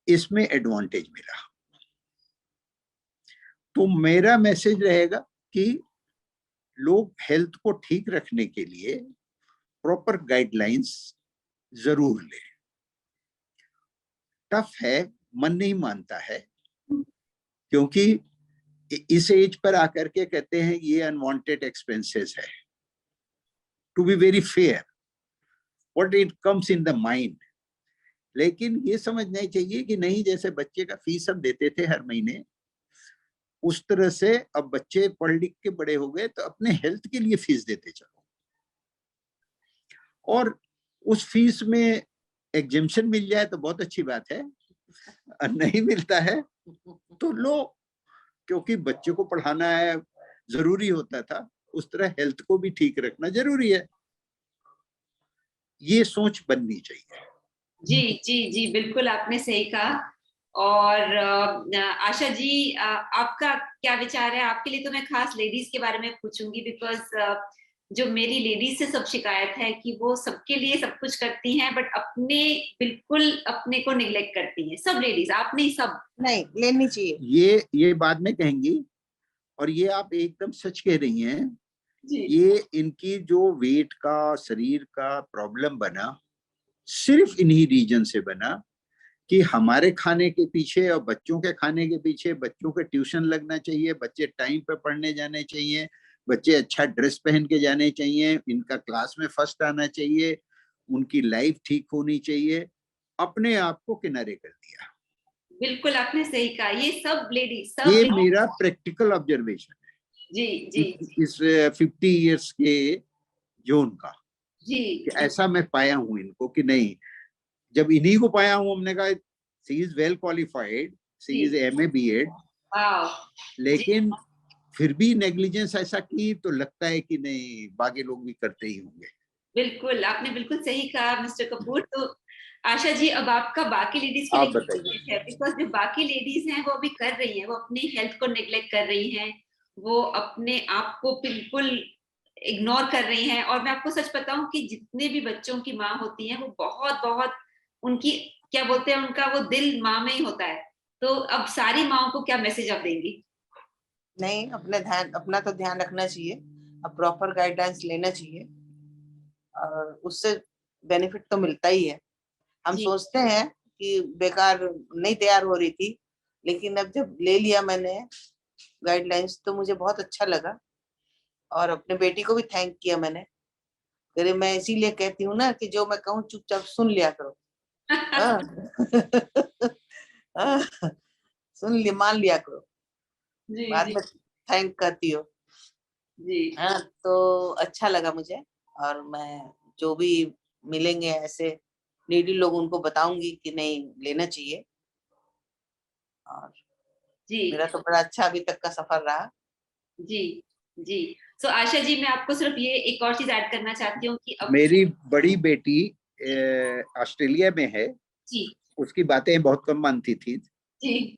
इसमें एडवांटेज मिला। तो मेरा मैसेज रहेगा कि लोग हेल्थ को ठीक रखने के लिए प्रॉपर गाइडलाइंस जरूर लें। टफ है, मन नहीं मानता है, क्योंकि इस एज पर आकर के कहते हैं ये अनवांटेड एक्सपेंसेस है। To be very fair, what it comes in the mind. लेकिन ये समझना चाहिए कि नहीं, जैसे बच्चे का फीस हम देते थे हर महीने, उस तरह से अब बच्चे पढ़ लिख के बड़े हो गए तो अपने हेल्थ के लिए फीस देते चलो। और उस फीस में एग्जेम्पशन मिल जाए तो बहुत अच्छी बात है, नहीं मिलता है तो लो, क्योंकि बच्चे को पढ़ाना है, जरूरी होता था, उस तरह हेल्थ को भी ठीक रखना जरूरी है। ये सोच बननी चाहिए। जी जी जी, बिल्कुल आपने सही कहा। और आशा जी, आपका क्या विचार है? आपके लिए तो मैं खास लेडीज के बारे में पूछूंगी, बिकॉज जो मेरी लेडीज से सब शिकायत है कि वो सबके लिए सब कुछ करती हैं बट अपने बिल्कुल अपने को निग्लेक्ट करती हैं। सब लेडीज, आप नहीं, सब नहीं लेनी चाहिए। ये बाद में कहेंगी, और ये आप एकदम सच कह रही हैं। जी ये इनकी जो वेट का, शरीर का प्रॉब्लम बना, सिर्फ इन्हीं रीजन से बना कि हमारे खाने के पीछे और बच्चों के खाने के पीछे, बच्चों के ट्यूशन लगना चाहिए, बच्चे टाइम पे पढ़ने जाने चाहिए, बच्चे अच्छा ड्रेस पहन के जाने चाहिए, इनका क्लास में फर्स्ट आना चाहिए, उनकी लाइफ ठीक होनी चाहिए, अपने आप को किनारे कर दिया। बिल्कुल आपने सही कहा। ये सब लेडीज, सब ये ladies, मेरा प्रैक्टिकल ऑब्जर्वेशन है जी जी इस 50 इयर्स के जोन का, जी कि जी, ऐसा मैं पाया हूं इनको कि नहीं। जब इन्हीं को पाया हूं, हमने कहा she is well qualified, she is MA BEd, wow, जी लेकिन फिर भी नेग्लिजेंस ऐसा की तो लगता है कि नहीं, बाकी लोग भी करते ही होंगे। बिल्कुल आपने बिल्कुल सही कहा मिस्टर कपूर। तो आशा जी, अब आपका बाकी लेडीज के आप लिए बताइए। क्या है? बिकॉज जो बाकी लेडीज हैं वो अभी कर रही हैं, वो अपनी हेल्थ को नेग्लेक्ट कर रही हैं, वो अपने आप को बिल्कुल इग्नोर कर रही हैं। और मैं आपको सच बताऊं कि जितने भी बच्चों की माँ होती हैं वो बहुत बहुत उनकी, क्या बोलते हैं, उनका वो दिल माँ में ही होता है। तो अब सारी माँओं को क्या मैसेज आप देंगी? नहीं, अपना तो ध्यान रखना चाहिए, अब प्रॉपर गाइडलाइंस लेना चाहिए और उससे बेनिफिट तो मिलता ही है। हम जी सोचते हैं कि बेकार नहीं तैयार हो रही थी, लेकिन अब जब ले लिया मैंने गाइडलाइंस तो मुझे बहुत अच्छा लगा और अपने बेटी को भी थैंक किया मैंने। अरे मैं इसीलिए कहती हूँ ना कि जो मैं कहूँ चुपचाप सुन लिया करो। हाँ। हाँ, मान लिया करो, जी बाद जी में थैंक करती हो। जी हाँ, तो अच्छा लगा मुझे और मैं जो भी मिलेंगे ऐसे नीडी लोग उनको बताऊंगी कि नहीं लेना चाहिए। और जी मेरा तो बड़ा अच्छा अभी तक का सफर रहा। जी जी। सो आशा जी, मैं आपको सिर्फ ये एक और चीज ऐड करना चाहती हूँ कि अब मेरी बड़ी बेटी ऑस्ट्रेलिया में है, जी उसकी बातें बहुत कम मानती थी जी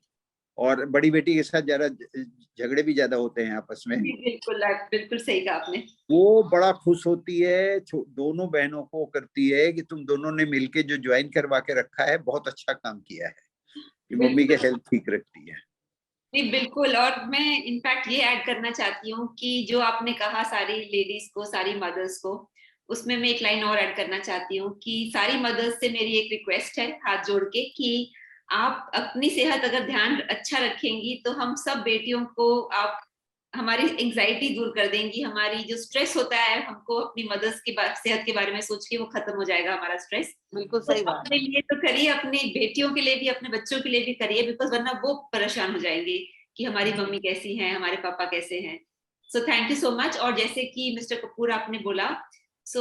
और बड़ी बेटी के साथ जरा झगड़े भी ज्यादा होते हैं आपस में। जी, बिल्कुल बिल्कुल सही कहा आपने। वो बड़ा खुश होती है, दोनों बहनों को करती है कि तुम दोनों ने मिलके जो ज्वाइन करवा के रखा है बहुत अच्छा काम किया है, कि मम्मी के हेल्थ ठीक रखती है। जी बिल्कुल, और मैं इनफैक्ट ये ऐड करना चाहती हूँ कि जो आपने कहा सारी लेडीज को, सारी मदर्स को, उसमें मैं एक लाइन और ऐड करना चाहती हूँ कि सारी मदर्स से मेरी एक रिक्वेस्ट है हाथ जोड़ के कि आप अपनी सेहत अगर ध्यान अच्छा रखेंगी तो हम सब बेटियों को आप हमारी एंजाइटी दूर कर देंगी, हमारी जो स्ट्रेस होता है हमको अपनी मदर्स की सेहत के बारे में सोच के वो खत्म हो जाएगा हमारा स्ट्रेस। बिल्कुल तो सही बात। अपने लिए तो करिए, अपनी बेटियों के लिए भी, अपने बच्चों के लिए भी करिए, बिकॉज वरना वो परेशान हो जाएंगे कि हमारी मम्मी कैसी हैं, हमारे पापा कैसे हैं। So thank you so much. और जैसे कि मिस्टर कपूर आपने बोला, so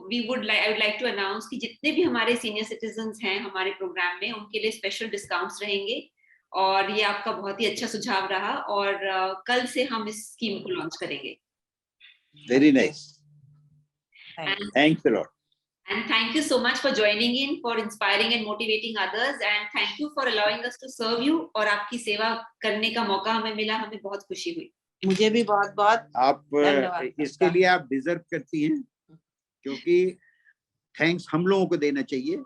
I would like to announce कि जितने भी हमारे सीनियर सिटीजन हैं हमारे प्रोग्राम में, उनके लिए स्पेशल डिस्काउंट्स रहेंगे। और ये आपका बहुत ही अच्छा सुझाव रहा, और कल से हम इस स्कीम को लॉन्च करेंगे। Very nice, thank thanks a lot. And thank you so much for joining in, for inspiring and motivating others, and thank you for allowing us to serve you. और आपकी सेवा करने का मौका हमें मिला, हमें बहुत खुशी हुई। मुझे भी बहुत बहुत आप धन्यवाद। इसके लिए आप डिजर्व करती हैं, क्योंकि थैंक्स हम लोगों को देना चाहिए,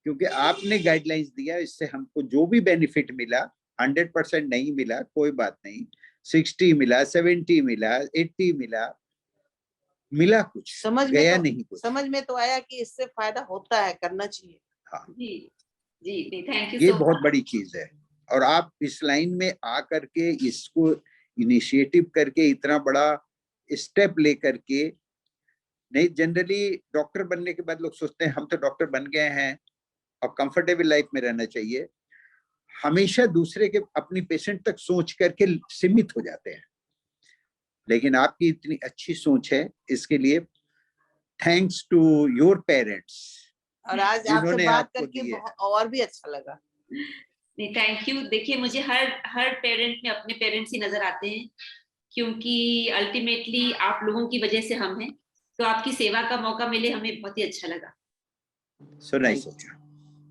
क्योंकि आपने गाइडलाइंस दिया, इससे हमको जो भी बेनिफिट मिला, 100% नहीं मिला कोई बात नहीं, 60 मिला, 70 मिला, 80 मिला, मिला कुछ, समझ में गया तो नहीं कुछ। समझ में तो आया कि इससे फायदा होता है, करना चाहिए। हाँ जी जी, थैंक यू ये सो बहुत मच। बड़ी चीज है, और आप इस लाइन में आकर के इसको इनिशिएटिव करके इतना बड़ा स्टेप लेकर के, नहीं जनरली डॉक्टर बनने के बाद लोग सोचते हैं हम तो डॉक्टर बन गए हैं और कंफर्टेबल लाइफ में रहना चाहिए, हमेशा दूसरे के, अपनी पेशेंट तक सोच करके सीमित हो जाते हैं। लेकिन आपकी इतनी अच्छी सोच है, इसके लिए थैंक्स टू योर पेरेंट्स, और आज आपसे जिन्होंने बात आपको करके दिए। और भी अच्छा लगा। नहीं, थैंक यू। देखिए, मुझे हर पेरेंट में अपने पेरेंट्स ही नजर आते हैं, क्योंकि अल्टीमेटली आप लोगों की वजह से हम हैं। तो आपकी सेवा का मौका मिले, हमें बहुत ही अच्छा लगा। So nice of you,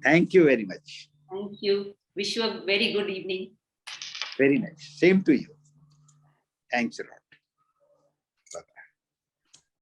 thank you very much. Thank you, wish you a very good evening. Very nice, same to you, thanks a lot.